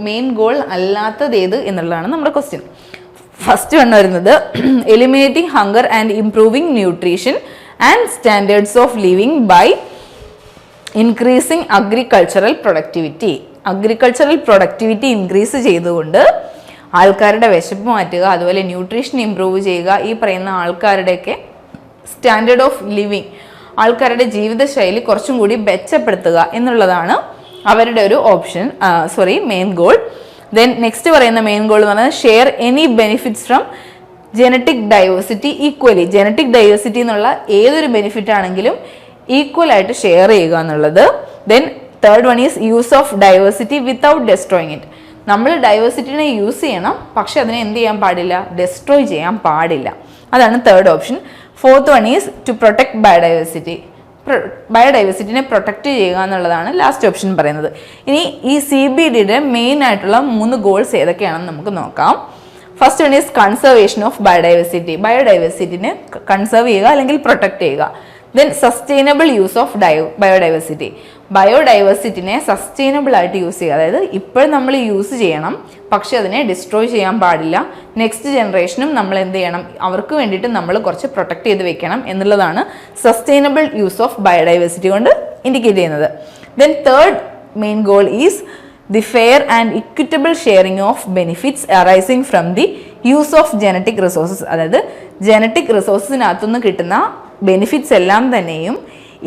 main goal അല്ലാത്തത് ഏത് എന്നുള്ളതാണ് നമ്മുടെ ക്വസ്റ്റ്യൻ. ഫസ്റ്റ് വൺ വരുന്നത് eliminating hunger and improving nutrition and standards of living by increasing agricultural productivity. Agricultural productivity increase ചെയ്തുകൊണ്ട് ആൾക്കാരുടെ വിശപ്പ് മാറ്റുക, അതുപോലെ ന്യൂട്രീഷൻ ഇംപ്രൂവ് ചെയ്യുക, ഈ പറയുന്ന ആൾക്കാരുടെയൊക്കെ സ്റ്റാൻഡേർഡ് ഓഫ് ലിവിങ്, ആൾക്കാരുടെ ജീവിതശൈലി കുറച്ചും കൂടി മെച്ചപ്പെടുത്തുക എന്നുള്ളതാണ് അവരുടെ ഒരു option, main goal. Then next പറയുന്ന മെയിൻ ഗോൾ എന്ന് പറഞ്ഞാൽ share any benefits from genetic diversity equally. Genetic diversity എന്നുള്ള ഏതൊരു ബെനിഫിറ്റ് ആണെങ്കിലും ഈക്വൽ ആയിട്ട് ഷെയർ ചെയ്യുക എന്നുള്ളത്. Then third one is use of diversity without destroying it. നമ്മൾ ഡൈവേഴ്സിറ്റിനെ യൂസ് ചെയ്യണം, പക്ഷെ അതിനെ എന്ത് ചെയ്യാൻ പാടില്ല, ഡെസ്ട്രോയ് ചെയ്യാൻ പാടില്ല. അതാണ് third option. Fourth one is to protect biodiversity. ബയോഡൈവേഴ്സിറ്റിനെ പ്രൊട്ടക്റ്റ് ചെയ്യുക എന്നുള്ളതാണ് ലാസ്റ്റ് ഓപ്ഷൻ പറയുന്നത്. ഇനി ഈ CBDയുടെ മെയിൻ ആയിട്ടുള്ള 3 ഗോൾസ് ഏതൊക്കെയാണെന്ന് നമുക്ക് നോക്കാം. First one is conservation of biodiversity. ബയോഡൈവേഴ്സിറ്റിനെ കൺസർവ് ചെയ്യുക അല്ലെങ്കിൽ പ്രൊട്ടക്ട് ചെയ്യുക. Then sustainable use of biodiversity. ബയോഡൈവേഴ്സിറ്റിനെ സസ്റ്റൈനബിൾ ആയിട്ട് യൂസ് ചെയ്യുക, അതായത് ഇപ്പോൾ നമ്മൾ യൂസ് ചെയ്യണം, പക്ഷെ അതിനെ ഡിസ്ട്രോയ് ചെയ്യാൻ പാടില്ല. നെക്സ്റ്റ് ജനറേഷനും നമ്മൾ എന്ത് ചെയ്യണം, അവർക്ക് വേണ്ടിയിട്ട് നമ്മൾ കുറച്ച് പ്രൊട്ടക്ട് ചെയ്ത് വെക്കണം എന്നുള്ളതാണ് സസ്റ്റൈനബിൾ യൂസ് ഓഫ് ബയോഡൈവേഴ്സിറ്റി കൊണ്ട് ഇൻഡിക്കേറ്റ് ചെയ്യുന്നത്. Then third main goal is the fair and equitable sharing of benefits arising from the use of genetic resources. അതായത് ജനറ്റിക് റിസോഴ്സസിനകത്തുനിന്ന് കിട്ടുന്ന ബെനിഫിറ്റ്സ് എല്ലാം തന്നെയും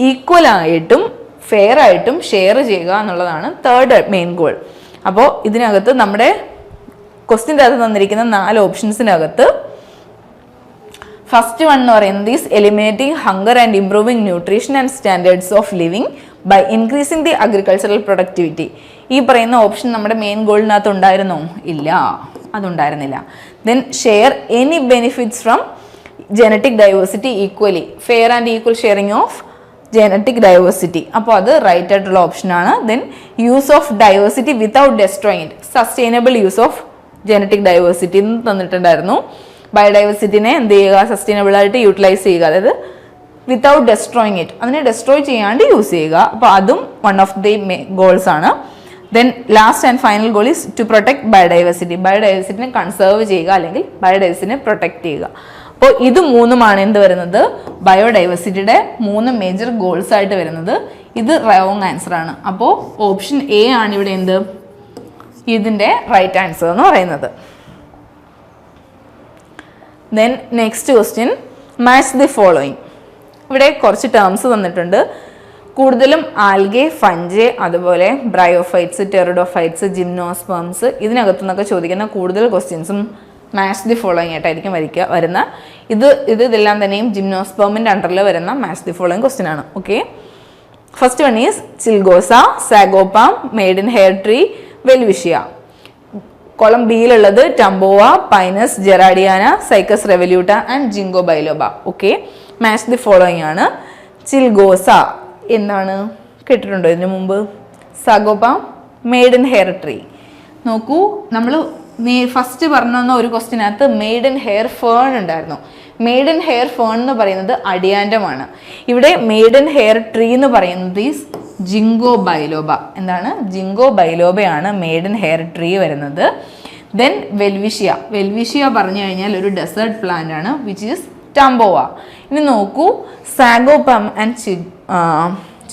ഈക്വൽ ആയിട്ടും ഫെയർ ആയിട്ടും ഷെയർ ചെയ്യുക എന്നുള്ളതാണ് തേർഡ് മെയിൻ ഗോൾ. അപ്പോൾ ഇതിനകത്ത് നമ്മുടെ ക്വസ്റ്റ്യൻ്റെ അകത്ത് തന്നിരിക്കുന്ന 4 ഓപ്ഷൻസിനകത്ത് ഫസ്റ്റ് വൺ എന്ന് പറയുന്നത് is eliminating hunger and improving nutrition and standards of living by increasing the agricultural productivity. ഈ പറയുന്ന ഓപ്ഷൻ നമ്മുടെ മെയിൻ ഗോളിനകത്ത് ഉണ്ടായിരുന്നോ? ഇല്ല, അതുണ്ടായിരുന്നില്ല. Then share any benefits from genetic diversity equally, fair and equal sharing of genetic diversity. അപ്പോൾ അത് right ആയിട്ടുള്ള ഓപ്ഷനാണ്. Then use of diversity without destroying it, sustainable use of genetic diversity എന്ന് തന്നിട്ടുണ്ടായിരുന്നു. ബയോഡൈവേഴ്സിറ്റിനെ എന്ത് ചെയ്യുക, സസ്റ്റൈനബിൾ ആയിട്ട് യൂട്ടിലൈസ് ചെയ്യുക, അതായത് വിത്തൗട്ട് ഡെസ്ട്രോയിങ് ഇറ്റ്, അതിനെ ഡെസ്ട്രോയ് ചെയ്യാണ്ട് യൂസ് ചെയ്യുക. അപ്പോൾ അതും വൺ ഓഫ് ദി ഗോൾസ് ആണ്. Then last and final goal is to protect biodiversity. ബയോഡൈവേഴ്സിറ്റിനെ കൺസേർവ് ചെയ്യുക അല്ലെങ്കിൽ ബയോഡൈവേഴ്സിറ്റിനെ പ്രൊട്ടക്ട് ചെയ്യുക. അപ്പോൾ ഇത് 3ഉമാണ് എന്ത് വരുന്നത്, ബയോഡൈവേഴ്സിറ്റിയുടെ 3 മേജർ ഗോൾസ് ആയിട്ട് വരുന്നത്. ഇത് റോങ് ആൻസർ ആണ്. അപ്പോൾ ഓപ്ഷൻ എ ആണ് ഇവിടെ എന്ത്, ഇതിൻ്റെ റൈറ്റ് ആൻസർ എന്ന് പറയുന്നത്. Then next question, match the following. ഇവിടെ കുറച്ച് ടേംസ് തന്നിട്ടുണ്ട്. കൂടുതലും ആൽഗെ, ഫഞ്ചെ, അതുപോലെ ബ്രയോഫൈറ്റ്സ്, ടെറിഡോഫൈറ്റ്സ്, ജിംനോസ്പേംസ്, ഇതിനകത്തു നിന്നൊക്കെ ചോദിക്കുന്ന കൂടുതൽ ക്വസ്റ്റ്യൻസും മാച്ച് ദി ഫോളോയിങ് ആയിട്ടായിരിക്കും വരുന്ന. ഇതെല്ലാം തന്നെയും ജിംനോസ്പേമിൻ്റെ അണ്ടറിൽ വരുന്ന മാച്ച് ദി ഫോളോയിങ് ക്വസ്റ്റ്യൻ ആണ്. Okay, first one is chilgoza, sago palm, maidenhair tree, Welwitschia. Column ബിയിലുള്ളത് tumboa, Pinus, gerardiana, Cycas revoluta and ginkgo biloba. Okay, match the following ആണ്. ചിൽഗോസ എന്താണ്, കേട്ടിട്ടുണ്ടോ ഇതിനു മുമ്പ്? Sago palm, maidenhair tree. നോക്കൂ, നമ്മൾ first പറഞ്ഞ ഒരു ക്വസ്റ്റിനകത്ത് മെയ്ഡ് ഇൻ ഹെയർ ഫേൺ ഉണ്ടായിരുന്നു. മെയ്ഡ് ഇൻ ഹെയർ ഫേൺ എന്ന് പറയുന്നത് അഡിയാൻഡമാണ്. ഇവിടെ മെയ്ഡ് ഇൻ ഹെയർ ട്രീ എന്ന് പറയുന്നത് ഈസ് ജിങ്കോ ബൈലോബ. എന്താണ്, ജിങ്കോ ബൈലോബയാണ് മെയ്ഡ് ഇൻ ഹെയർ ട്രീ വരുന്നത്. ദെൻ വെൽവിഷ്യ പറഞ്ഞു കഴിഞ്ഞാൽ ഒരു ഡെസേർട്ട് പ്ലാന്റ് ആണ്, വിച്ച് ഈസ് ടംബോവ. ഇനി നോക്കൂ, സാഗോപാം ആൻഡ്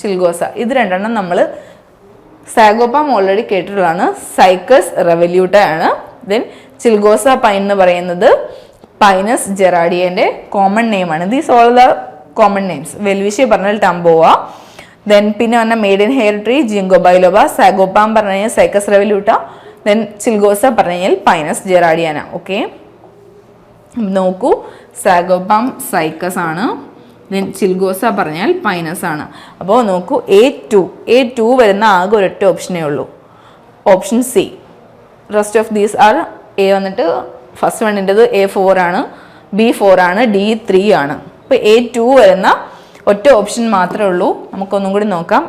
ചിൽഗോസ, ഇത് രണ്ടെണ്ണം നമ്മൾ സാഗോപാം ഓൾറെഡി കേട്ടിട്ടുള്ളതാണ്, സൈക്കസ് റെവല്യൂട്ട ആണ്. ദെൻ ചിൽഗോസ പൈൻ എന്ന് പറയുന്നത് പൈനസ് ജെറാഡിയൻ്റെ കോമൺ നെയിമാണ്. These all the common names. Welwitschia പറഞ്ഞാൽ ടംബോവ. ദെൻ പിന്നെ പറഞ്ഞാൽ maidenhair tree ginkgo biloba. Sago palm പറഞ്ഞു കഴിഞ്ഞാൽ സൈക്കസ് റെവല്യൂട്ട. ദെൻ ചിൽഗോസ പറഞ്ഞു കഴിഞ്ഞാൽ പൈനസ് ജെറാഡിയാന. ഓക്കെ, നോക്കൂ, സാഗോപാം സൈക്കസ് ആണ്, ദെൻ ചിൽഗോസ പറഞ്ഞാൽ പൈനസ് ആണ്. അപ്പോൾ നോക്കൂ, A2 വരുന്ന ആകെ ഒരൊറ്റ ഓപ്ഷനേ ഉള്ളൂ, option C. Rest of these R A വന്നിട്ട് ഫസ്റ്റ് വണ്ണിൻ്റെത് A4 ആണ്, B4 ആണ്, D3 ആണ്. അപ്പോൾ A2 വരുന്ന ഒറ്റ ഓപ്ഷൻ മാത്രമേ ഉള്ളൂ. നമുക്കൊന്നും കൂടി നോക്കാം.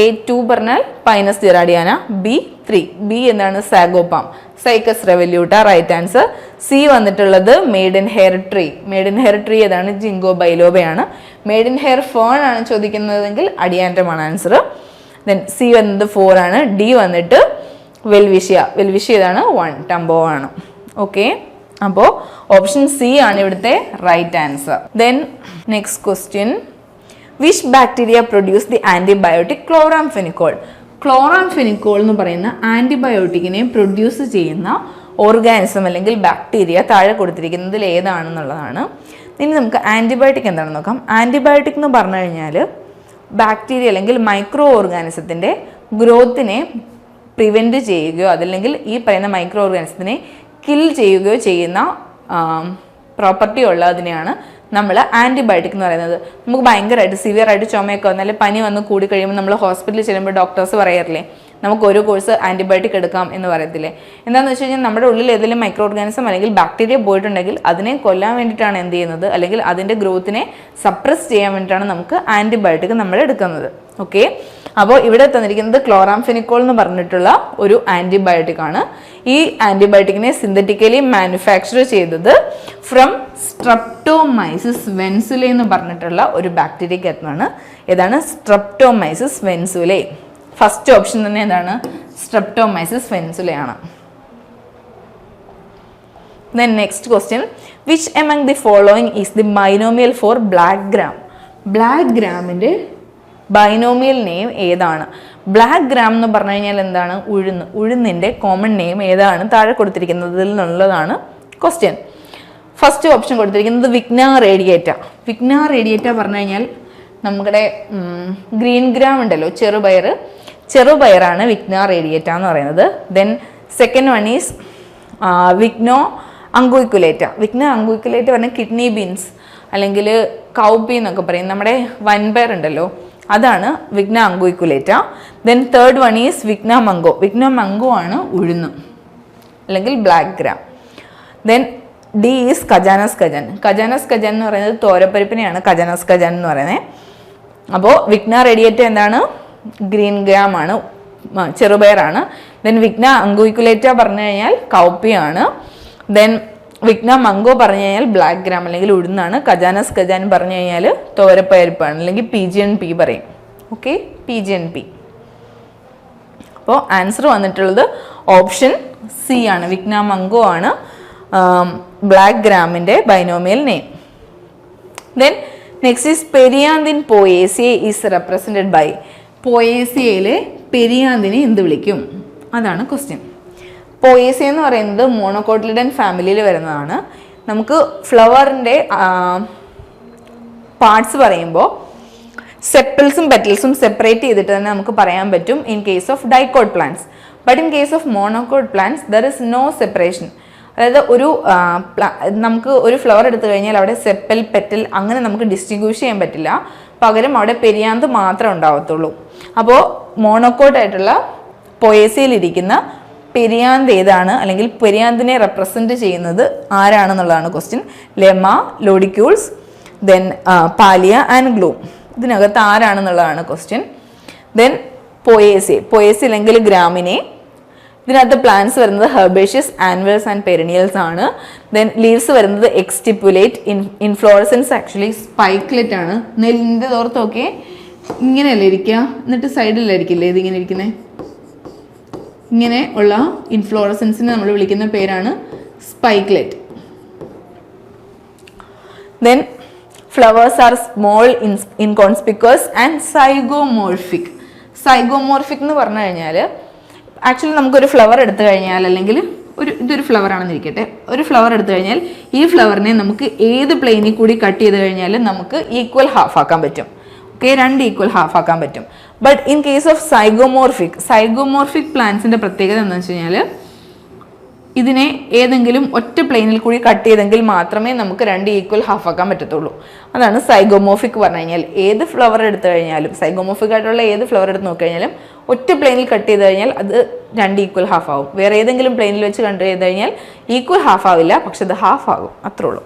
A2 പറഞ്ഞാൽ പൈനസ് ജെറാഡിയാന. B3, B എന്താണ്? സാഗോപാം സൈക്കസ് റെവല്യൂട്ട, റൈറ്റ് ആൻസർ. സി വന്നിട്ടുള്ളത് maiden hair tree. Maiden hair tree ഏതാണ്? ജിങ്കോ ബൈലോബയാണ്. മെയ്ഡൻ ഹെയർ ഫേൺ ആണ് ചോദിക്കുന്നതെങ്കിൽ അഡിയാൻഡമാണ് ആൻസർ. ദെൻ സി വന്നത് 4 ആണ്. ഡി വന്നിട്ട് വെൽവിഷ്യ ഏതാണ്? 1 ടംബോ ആണ്. ഓക്കെ, അപ്പോൾ ഓപ്ഷൻ സി ആണ് ഇവിടുത്തെ right answer. Then next question, which bacteria produce the antibiotic chloramphenicol? Chloramphenicol എന്ന് പറയുന്ന ആൻറ്റിബയോട്ടിക്കിനെ പ്രൊഡ്യൂസ് ചെയ്യുന്ന ഓർഗാനിസം അല്ലെങ്കിൽ ബാക്ടീരിയ താഴെ കൊടുത്തിരിക്കുന്നതിൽ ഏതാണെന്നുള്ളതാണ്. ഇനി നമുക്ക് ആൻറ്റിബയോട്ടിക് എന്താണെന്ന് നോക്കാം. ആൻറ്റിബയോട്ടിക് എന്ന് പറഞ്ഞു കഴിഞ്ഞാൽ ബാക്ടീരിയ അല്ലെങ്കിൽ മൈക്രോ ഓർഗാനിസത്തിൻ്റെ ഗ്രോത്തിനെ പ്രിവെൻറ്റ് ചെയ്യുകയോ അതല്ലെങ്കിൽ ഈ പറയുന്ന മൈക്രോ ഓർഗാനിസത്തിനെ കിൽ ചെയ്യുകയോ ചെയ്യുന്ന പ്രോപ്പർട്ടി ഉള്ളതിനെയാണ് നമ്മൾ ആൻറ്റിബയോട്ടിക് എന്ന് പറയുന്നത്. നമുക്ക് ഭയങ്കരമായിട്ട് സിവിയർ ആയിട്ട് ചുമയൊക്കെ വന്നാൽ പനി വന്ന് കൂടി കഴിയുമ്പോൾ നമ്മൾ ഹോസ്പിറ്റലിൽ ചെല്ലുമ്പോൾ ഡോക്ടേഴ്സ് പറയാറില്ലേ, നമുക്ക് ഒരു കോഴ്സ് ആൻറ്റിബയോട്ടിക് എടുക്കാം എന്ന് പറയത്തില്ലേ. എന്താണെന്ന് വെച്ച് കഴിഞ്ഞാൽ നമ്മുടെ ഉള്ളിൽ ഏതെങ്കിലും മൈക്രോ ഓർഗാനിസം അല്ലെങ്കിൽ ബാക്ടീരിയ പോയിട്ടുണ്ടെങ്കിൽ അതിനെ കൊല്ലാൻ വേണ്ടിയിട്ടാണ് എന്ത് ചെയ്യുന്നത്, അല്ലെങ്കിൽ അതിൻ്റെ ഗ്രോത്തിനെ സപ്രസ് ചെയ്യാൻ വേണ്ടിയിട്ടാണ് നമുക്ക് ആൻറ്റിബയോട്ടിക് നമ്മൾ എടുക്കുന്നത്. ഓക്കെ, അപ്പോൾ ഇവിടെ തന്നിരിക്കുന്നത് ക്ലോറാംഫെനിക്കോൾ എന്ന് പറഞ്ഞിട്ടുള്ള ഒരു ആൻറ്റിബയോട്ടിക് ആണ്. ഈ ആൻറ്റിബയോട്ടിക്കിനെ സിന്തറ്റിക്കലി മാനുഫാക്ചർ ചെയ്തത് ഫ്രം സ്ട്രെപ്റ്റോമൈസിസ് വെൻസുലെ എന്ന് പറഞ്ഞിട്ടുള്ള ഒരു ബാക്ടീരിയക്കകത്താണ്. ഏതാണ്? സ്ട്രെപ്റ്റോമൈസിസ് വെൻസുലെ. ഫസ്റ്റ് ഓപ്ഷൻ തന്നെ എന്താണ്? Streptomyces വെൻസുലയാണ്. Then next question, which among the following is the binomial for black gram? black ഗ്രാമിൻ്റെ ബൈനോമിയൽ നെയിം ഏതാണ്? ബ്ലാക്ക് ഗ്രാം എന്ന് പറഞ്ഞു കഴിഞ്ഞാൽ എന്താണ്? ഉഴുന്നിൻ്റെ കോമൺ നെയിം ഏതാണ് താഴെ കൊടുത്തിരിക്കുന്നതിൽ നിന്നുള്ളതാണ് ക്വസ്റ്റ്യൻ. ഫസ്റ്റ് ഓപ്ഷൻ കൊടുത്തിരിക്കുന്നത് വിഗ്ന റേഡിയേറ്റ. വിഗ്ന റേഡിയേറ്റ പറഞ്ഞു കഴിഞ്ഞാൽ നമ്മുടെ ഗ്രീൻ ഗ്രാം ഉണ്ടല്ലോ, ചെറുപയറാണ് വിഗ്ന റേഡിയേറ്റ എന്ന് പറയുന്നത്. Then second one is Vigna unguiculata. Vigna unguiculata പറഞ്ഞാൽ കിഡ്നി ബീൻസ് അല്ലെങ്കിൽ കൗപ്പി എന്നൊക്കെ പറയും, നമ്മുടെ വൻപയർ ഉണ്ടല്ലോ, അതാണ് Vigna unguiculata. Then third one is Vigna mungo. Vigna mungo ആണ് ഉഴുന്ന് അല്ലെങ്കിൽ black gram. Then D is Cajanus cajan. Cajanus cajan എന്ന് പറയുന്നത് തോരപ്പരിപ്പിനെയാണ് കജാനസ് കജൻ എന്ന് പറയുന്നത്. അപ്പോൾ വിഗ്ന റേഡിയേറ്റ എന്താണ്? ഗ്രീൻ ഗ്രാം ആണ്, ചെറുപയറാണ്. ദെൻ വിഗ്ന അങ്കുയിക്കുലേറ്റ പറഞ്ഞു കഴിഞ്ഞാൽ കൗപ്പിയാണ്. ദെൻ വിഗ്ന മംഗോ പറഞ്ഞു കഴിഞ്ഞാൽ ബ്ലാക്ക് ഗ്രാം അല്ലെങ്കിൽ ഉഴുന്നാണ്. കജാനസ് കജാൻ പറഞ്ഞു കഴിഞ്ഞാൽ തോരപ്പരിപ്പാണ് അല്ലെങ്കിൽ PGNP പറയും. Okay, PGNP. അപ്പോൾ ആൻസർ വന്നിട്ടുള്ളത് ഓപ്ഷൻ സി ആണ്, വിഗ്ന മംഗോ ആണ് ബ്ലാക്ക് ഗ്രാമിൻ്റെ binomial name. Then next is perianth in Poaceae is represented by. പോയേസിയയിലെ പെരിയാന്തിനെ എന്ത് വിളിക്കും? അതാണ് ക്വസ്റ്റ്യൻ. പോയേസിയ എന്ന് പറയുന്നത് മോണോകോട്ടിലിഡൻ ഫാമിലിയിൽ വരുന്നതാണ്. നമുക്ക് ഫ്ലവറിൻ്റെ പാർട്സ് പറയുമ്പോൾ സെപ്പിൾസും പെറ്റൽസും സെപ്പറേറ്റ് ചെയ്തിട്ട് തന്നെ നമുക്ക് പറയാൻ പറ്റും in case of dicot plants. But in case of monocot plants there is no separation. അതായത് നമുക്ക് ഒരു ഫ്ലവർ എടുത്തു കഴിഞ്ഞാൽ അവിടെ സെപ്പൽ പെറ്റൽ അങ്ങനെ നമുക്ക് ഡിസ്റ്റിങ്വിഷ് ചെയ്യാൻ പറ്റില്ല. പകരം അവിടെ പെരിയാന്ത് മാത്രമേ ഉണ്ടാവത്തുള്ളൂ. അപ്പോൾ മോണോകോട്ടായിട്ടുള്ള പോയേസിയയിലിരിക്കുന്ന പെരിയാന്ത് ഏതാണ്, അല്ലെങ്കിൽ പെരിയാന്തിനെ റെപ്രസെൻറ്റ് ചെയ്യുന്നത് ആരാണെന്നുള്ളതാണ് question. Lemma, lodicules, then palea and glume. ഇതിനകത്ത് ആരാണെന്നുള്ളതാണ് ക്വസ്റ്റ്യൻ. ദെൻ പോയേസി അല്ലെങ്കിൽ ഗ്രാമിനെ. ഇതിനകത്ത് പ്ലാന്റ്സ് വരുന്നത് ഹെർബേഷ്യസ്, ആൻവൽസ് ആൻഡ് പെരിനിയൽസ് ആണ്. ദെൻ ലീവ്സ് വരുന്നത് എക്സ്റ്റിപ്പുലേറ്റ്. ഇൻഫ്ലോറസൻസ് ആക്ച്വലി സ്പൈക്ലെറ്റ് ആണ്. നെല്ലിൻ്റെ തോർത്തൊക്കെ ഇങ്ങനെയല്ലേ ഇരിക്കുക, എന്നിട്ട് സൈഡിലായിരിക്കില്ലേ ഇതിങ്ങനെ ഇരിക്കുന്നത്. ഇങ്ങനെ ഉള്ള ഇൻഫ്ലോറസൻസിനെ നമ്മൾ വിളിക്കുന്ന പേരാണ് spikelet. Then flowers are small, inconspicuous and zygomorphic. Zygomorphic എന്ന് പറഞ്ഞു കഴിഞ്ഞാൽ ആക്ച്വലി നമുക്കൊരു ഫ്ലവർ എടുത്തു കഴിഞ്ഞാൽ അല്ലെങ്കിൽ ഇതൊരു ഫ്ലവർ ആണെന്ന് ഇരിക്കട്ടെ. ഒരു ഫ്ലവർ എടുത്തു കഴിഞ്ഞാൽ ഈ ഫ്ലവറിനെ നമുക്ക് ഏത് പ്ലെയിനിൽ കൂടി കട്ട് ചെയ്ത് കഴിഞ്ഞാലും നമുക്ക് ഈക്വൽ ഹാഫ് ആക്കാൻ പറ്റും. ഓക്കെ, 2 ഈക്വൽ ഹാഫ് ആക്കാൻ പറ്റും. But in case of zygomorphic പ്ലാന്റ്സിന്റെ പ്രത്യേകത എന്താണെന്ന് വെച്ച് കഴിഞ്ഞാൽ ഇതിനെ ഏതെങ്കിലും ഒറ്റ പ്ലെയിനിൽ കൂടി കട്ട് ചെയ്തെങ്കിൽ മാത്രമേ നമുക്ക് 2 ഈക്വൽ ഹാഫ് ആക്കാൻ പറ്റത്തുള്ളൂ. അതാണ് സൈഗോമോർഫിക് പറഞ്ഞു കഴിഞ്ഞാൽ. ഏത് ഫ്ലവർ എടുത്തു കഴിഞ്ഞാലും, സൈഗോമോർഫിക് ആയിട്ടുള്ള ഏത് ഫ്ലവർ എടുത്ത് നോക്കി കഴിഞ്ഞാലും ഒറ്റ പ്ലെയിനിൽ കട്ട് ചെയ്ത് കഴിഞ്ഞാൽ അത് 2 ഈക്വൽ ഹാഫ് ആവും. വേറെ ഏതെങ്കിലും പ്ലെയിനിൽ വെച്ച് കട്ട് ചെയ്ത് കഴിഞ്ഞാൽ ഈക്വൽ ഹാഫ് ആവില്ല, പക്ഷെ അത് ഹാഫ് ആകും, അത്രേ ഉള്ളൂ.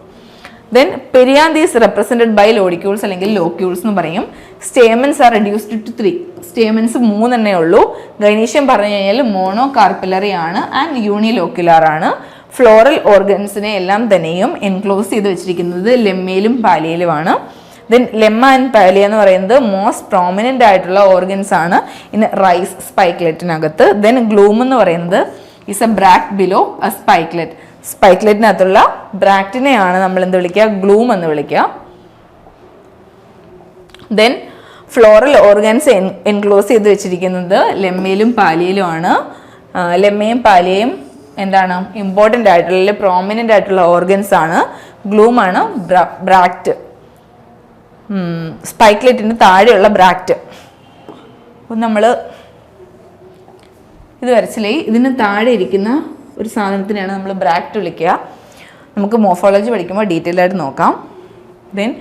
Then perianth is represented by lodicules അല്ലെങ്കിൽ ലോക്യൂൾസ് എന്ന് പറയും. Stamens are reduced to 3. Stamens 3 എണ്ണേ ഉള്ളൂ. ഗൈനീഷ്യം പറഞ്ഞു കഴിഞ്ഞാൽ മോണോ കാർപ്പിലറി ആണ് ആൻഡ് യൂണിലോക്യുലാർ ആണ്. ഫ്ലോറൽ ഓർഗൻസിനെ എല്ലാം തന്നെയും എൻക്ലോസ് ചെയ്ത് വെച്ചിരിക്കുന്നത് ലെമ്മയിലും പാലിയയിലുമാണ്. ദെൻ ലെമ്മ ആൻഡ് പാലിയ എന്ന് പറയുന്നത് മോസ്റ്റ് പ്രോമിനന്റ് ആയിട്ടുള്ള ഓർഗൻസ് ആണ് ഇൻ റൈസ് സ്പൈക്ലെറ്റിനകത്ത്. ദെൻ ഗ്ലൂം എന്ന് പറയുന്നത് is a bract below a spikelet. സ്പൈക്ലെറ്റിനകത്തുള്ള ബ്രാക്റ്റിനെയാണ് നമ്മൾ എന്ത് വിളിക്കുക? ഗ്ലൂം എന്ന് വിളിക്കുക. ദെൻ ഫ്ലോറൽ ഓർഗൻസ് എൻക്ലോസ് ചെയ്ത് വെച്ചിരിക്കുന്നത് ലെമ്മയിലും പാലിയയിലും ആണ്. ലെമ്മയും പാലിയയും എന്താണ് ഇമ്പോർട്ടൻ്റ് ആയിട്ടുള്ള അല്ലെങ്കിൽ പ്രോമിനൻ്റ് ആയിട്ടുള്ള ഓർഗൻസ് ആണ്. ഗ്ലൂം ആണ് ബ്രാക്റ്റ്, സ്പൈക്ലെറ്റിന് താഴെയുള്ള ബ്രാക്റ്റ്. അപ്പം നമ്മൾ ഇത് വരച്ചില്ലേ, ഇതിന് താഴെ ഇരിക്കുന്ന ഒരു സാധനത്തിനാണ് നമ്മൾ ബ്രാക്റ്റ് വിളിക്കുക. നമുക്ക് മോർഫോളജി പഠിക്കുമ്പോൾ ഡീറ്റെയിൽ ആയിട്ട് നോക്കാം. Then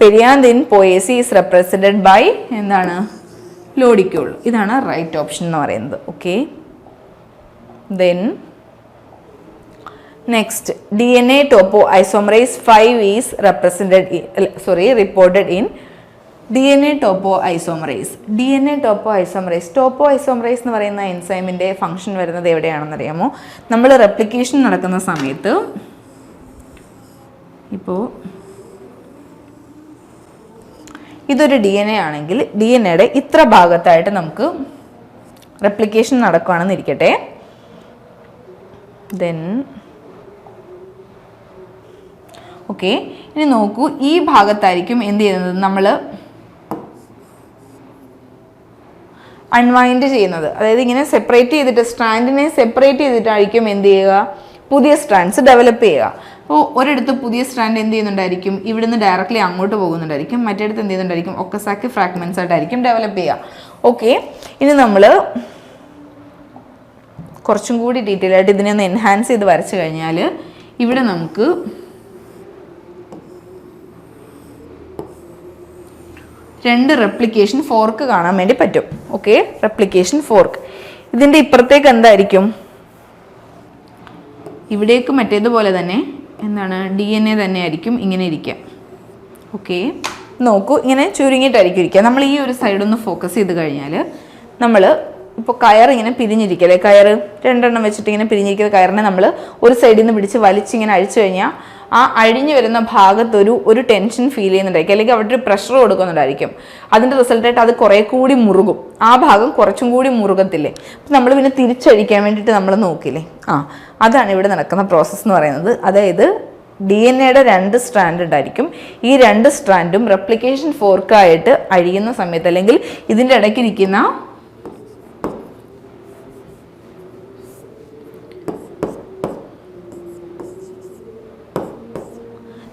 perianth in Poaceae is represented by എന്താണ്? ലോഡിക്യൂൾ. ഇതാണ് റൈറ്റ് ഓപ്ഷൻ എന്ന് പറയുന്നത്. Okay, then next DNA topoisomerase 5 is reported in DNA topoisomerase. Topoisomerase എന്ന് പറയുന്ന എൻസൈമിൻ്റെ ഫംഗ്ഷൻ വരുന്നത് എവിടെയാണെന്ന് അറിയാമോ? നമ്മൾ റെപ്ലിക്കേഷൻ നടക്കുന്ന സമയത്ത് ഇപ്പോൾ ഇതൊരു DNA ആണെങ്കിൽ DNAയുടെ ഇത്ര ഭാഗത്തായിട്ട് നമുക്ക് റെപ്ലിക്കേഷൻ നടക്കുകയാണെന്ന് ഇരിക്കട്ടെ. ദെൻ ഓക്കെ, ഇനി നോക്കൂ, ഈ ഭാഗത്തായിരിക്കും എന്ത് ചെയ്യുന്നത്? നമ്മൾ അൺവൈൻഡ് ചെയ്യുന്നത്. അതായത് ഇങ്ങനെ സെപ്പറേറ്റ് ചെയ്തിട്ട്, സ്ട്രാൻഡിനെ സെപ്പറേറ്റ് ചെയ്തിട്ടായിരിക്കും എന്ത് ചെയ്യുക? പുതിയ സ്ട്രാൻഡ്സ് ഡെവലപ്പ് ചെയ്യുക. അപ്പോൾ ഒരിടത്ത് പുതിയ സ്ട്രാൻഡ് എന്ത് ചെയ്യുന്നുണ്ടായിരിക്കും? ഇവിടുന്ന് ഡയറക്റ്റ്ലി അങ്ങോട്ട് പോകുന്നുണ്ടായിരിക്കും. മറ്റേടത്ത് എന്ത് ചെയ്യുന്നുണ്ടായിരിക്കും? ഒക്കസാക്കി ഫ്രാഗ്മെന്റ്സ് ആയിട്ടായിരിക്കും ഡെവലപ്പ് ചെയ്യുക. ഓക്കെ, ഇനി നമ്മൾ കുറച്ചും കൂടി ഡീറ്റെയിൽ ആയിട്ട് ഇതിനെ ഒന്ന് എൻഹാൻസ് ചെയ്ത് വരച്ചു കഴിഞ്ഞാൽ ഇവിടെ നമുക്ക് രണ്ട് റെപ്ലിക്കേഷൻ ഫോർക്ക് കാണാൻ വേണ്ടി പറ്റും. Okay, replication fork. ഇതിൻ്റെ ഇപ്പുറത്തേക്ക് എന്തായിരിക്കും? ഇവിടേക്ക് മറ്റേതുപോലെ തന്നെ എന്താണ് DNA തന്നെ ആയിരിക്കും ഇങ്ങനെ ഇരിക്കുക. ഓക്കെ, നോക്കൂ, ഇങ്ങനെ ചുരുങ്ങിയിട്ടായിരിക്കും ഇരിക്കുക. നമ്മൾ ഈ ഒരു സൈഡൊന്ന് ഫോക്കസ് ചെയ്ത് കഴിഞ്ഞാൽ നമ്മൾ ഇപ്പോൾ കയർ ഇങ്ങനെ പിരിഞ്ഞിരിക്കല്ലേ, കയർ 2 എണ്ണം വെച്ചിട്ട് ഇങ്ങനെ പിരിഞ്ഞിരിക്കുന്ന കയറിനെ നമ്മൾ ഒരു സൈഡിൽ നിന്ന് പിടിച്ച് വലിച്ചിങ്ങനെ അഴിച്ചു കഴിഞ്ഞാൽ ആ അഴിഞ്ഞു വരുന്ന ഭാഗത്ത് ഒരു ടെൻഷൻ ഫീൽ ചെയ്യുന്നുണ്ടായിരിക്കും, അല്ലെങ്കിൽ അവിടെ ഒരു പ്രഷർ കൊടുക്കുന്നുണ്ടായിരിക്കും. അതിൻ്റെ റിസൾട്ടായിട്ട് അത് കുറേ കൂടി മുറുകും. ആ ഭാഗം കുറച്ചും കൂടി മുറുകത്തില്ലേ? അപ്പം നമ്മൾ പിന്നെ തിരിച്ചഴിക്കാൻ വേണ്ടിയിട്ട് നമ്മൾ നോക്കില്ലേ? അതാണ് ഇവിടെ നടക്കുന്ന പ്രോസസ്സ് എന്ന് പറയുന്നത്. അതായത് DNAയുടെ 2 സ്ട്രാൻഡ് ഉണ്ടായിരിക്കും. ഈ 2 സ്ട്രാൻഡും റെപ്ലിക്കേഷൻ ഫോർക്കായിട്ട് അഴിയുന്ന സമയത്ത്, അല്ലെങ്കിൽ ഇതിൻ്റെ ഇടയ്ക്കിരിക്കുന്ന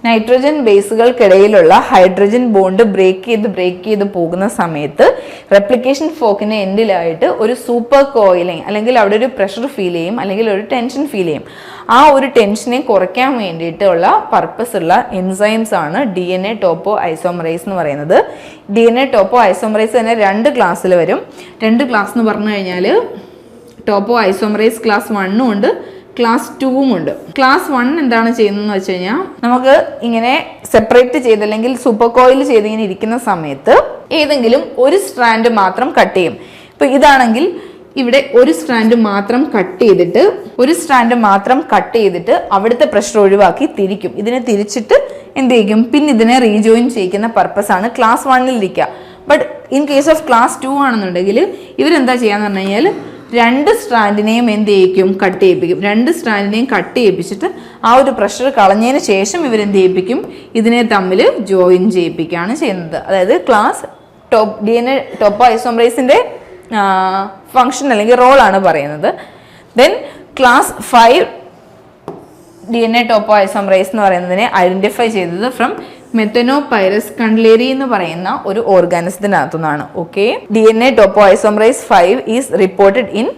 നൈട്രജൻ ബേസുകൾക്കിടയിലുള്ള ഹൈഡ്രജൻ ബോണ്ട് ബ്രേക്ക് ചെയ്ത് പോകുന്ന സമയത്ത് റെപ്ലിക്കേഷൻ ഫോക്കിന് എൻഡിലായിട്ട് ഒരു സൂപ്പർ കോയിലിംഗ്, അല്ലെങ്കിൽ അവിടെ ഒരു പ്രഷർ ഫീൽ ചെയ്യും, അല്ലെങ്കിൽ ഒരു ടെൻഷൻ ഫീൽ ചെയ്യും. ആ ഒരു ടെൻഷനെ കുറയ്ക്കാൻ വേണ്ടിയിട്ടുള്ള പർപ്പസ് ഉള്ള എൻസൈംസ് ആണ് DNA ടോപ്പോ ഐസോമറൈസ് എന്ന് പറയുന്നത്. DNA ടോപ്പോ ഐസോമറൈസ് തന്നെ 2 ക്ലാസ്സിൽ വരും. 2 ക്ലാസ് എന്ന് പറഞ്ഞു കഴിഞ്ഞാൽ ടോപ്പോ ഐസോമറൈസ് ക്ലാസ് 1 ഉണ്ട്, ക്ലാസ് 2 ഉണ്ട്. ക്ലാസ് 1 എന്താണ് ചെയ്യുന്നതെന്ന് വെച്ച് കഴിഞ്ഞാൽ, നമുക്ക് ഇങ്ങനെ സെപ്പറേറ്റ് ചെയ്ത് അല്ലെങ്കിൽ സൂപ്പർ കോയിൽ ചെയ്ത് ഇങ്ങനെ ഇരിക്കുന്ന സമയത്ത് ഏതെങ്കിലും ഒരു സ്ട്രാൻഡ് മാത്രം കട്ട് ചെയ്യും. ഇപ്പൊ ഇതാണെങ്കിൽ ഇവിടെ ഒരു സ്ട്രാൻഡ് മാത്രം കട്ട് ചെയ്തിട്ട് അവിടുത്തെ പ്രഷർ ഒഴിവാക്കി തിരിക്കും. ഇതിനെ തിരിച്ചിട്ട് എന്ത് ചെയ്യും? പിന്നെ ഇതിനെ റീജോയിൻ ചെയ്യിക്കുന്ന പർപ്പസ് ആണ് ക്ലാസ് 1 ഇരിക്കുക. But in case of class 2 ആണെന്നുണ്ടെങ്കിൽ ഇവരെന്താ ചെയ്യാന്ന് പറഞ്ഞു കഴിഞ്ഞാൽ 2 സ്ട്രാൻഡിനെയും എന്ത് ചെയ്യിക്കും? കട്ട് ചെയ്യിപ്പിക്കും. 2 സ്ട്രാൻഡിനെയും കട്ട് ചെയ്യിപ്പിച്ചിട്ട് ആ ഒരു പ്രഷർ കളഞ്ഞതിന് ശേഷം ഇവരെന്ത് ചെയ്യിപ്പിക്കും? ഇതിനെ തമ്മിൽ ജോയിൻ ചെയ്യിപ്പിക്കുകയാണ് ചെയ്യുന്നത്. അതായത് ക്ലാസ് DNA ടോപ്പോ ഐസോമറൈസിന്റെ ഫംഗ്ഷൻ അല്ലെങ്കിൽ റോളാണ് പറയുന്നത്. ദെൻ ക്ലാസ് 5 DNA ടോപ്പോഐസോമറൈസ് എന്ന് പറയുന്നതിനെ ഐഡന്റിഫൈ ചെയ്തത് ഫ്രം മെത്തനോപൈറസ് കണ്ട്ലേരി എന്ന് പറയുന്ന ഒരു ഓർഗാനിസത്തിനകത്തുനിന്നാണ്. Okay, DNA topoisomerase 5 is reported in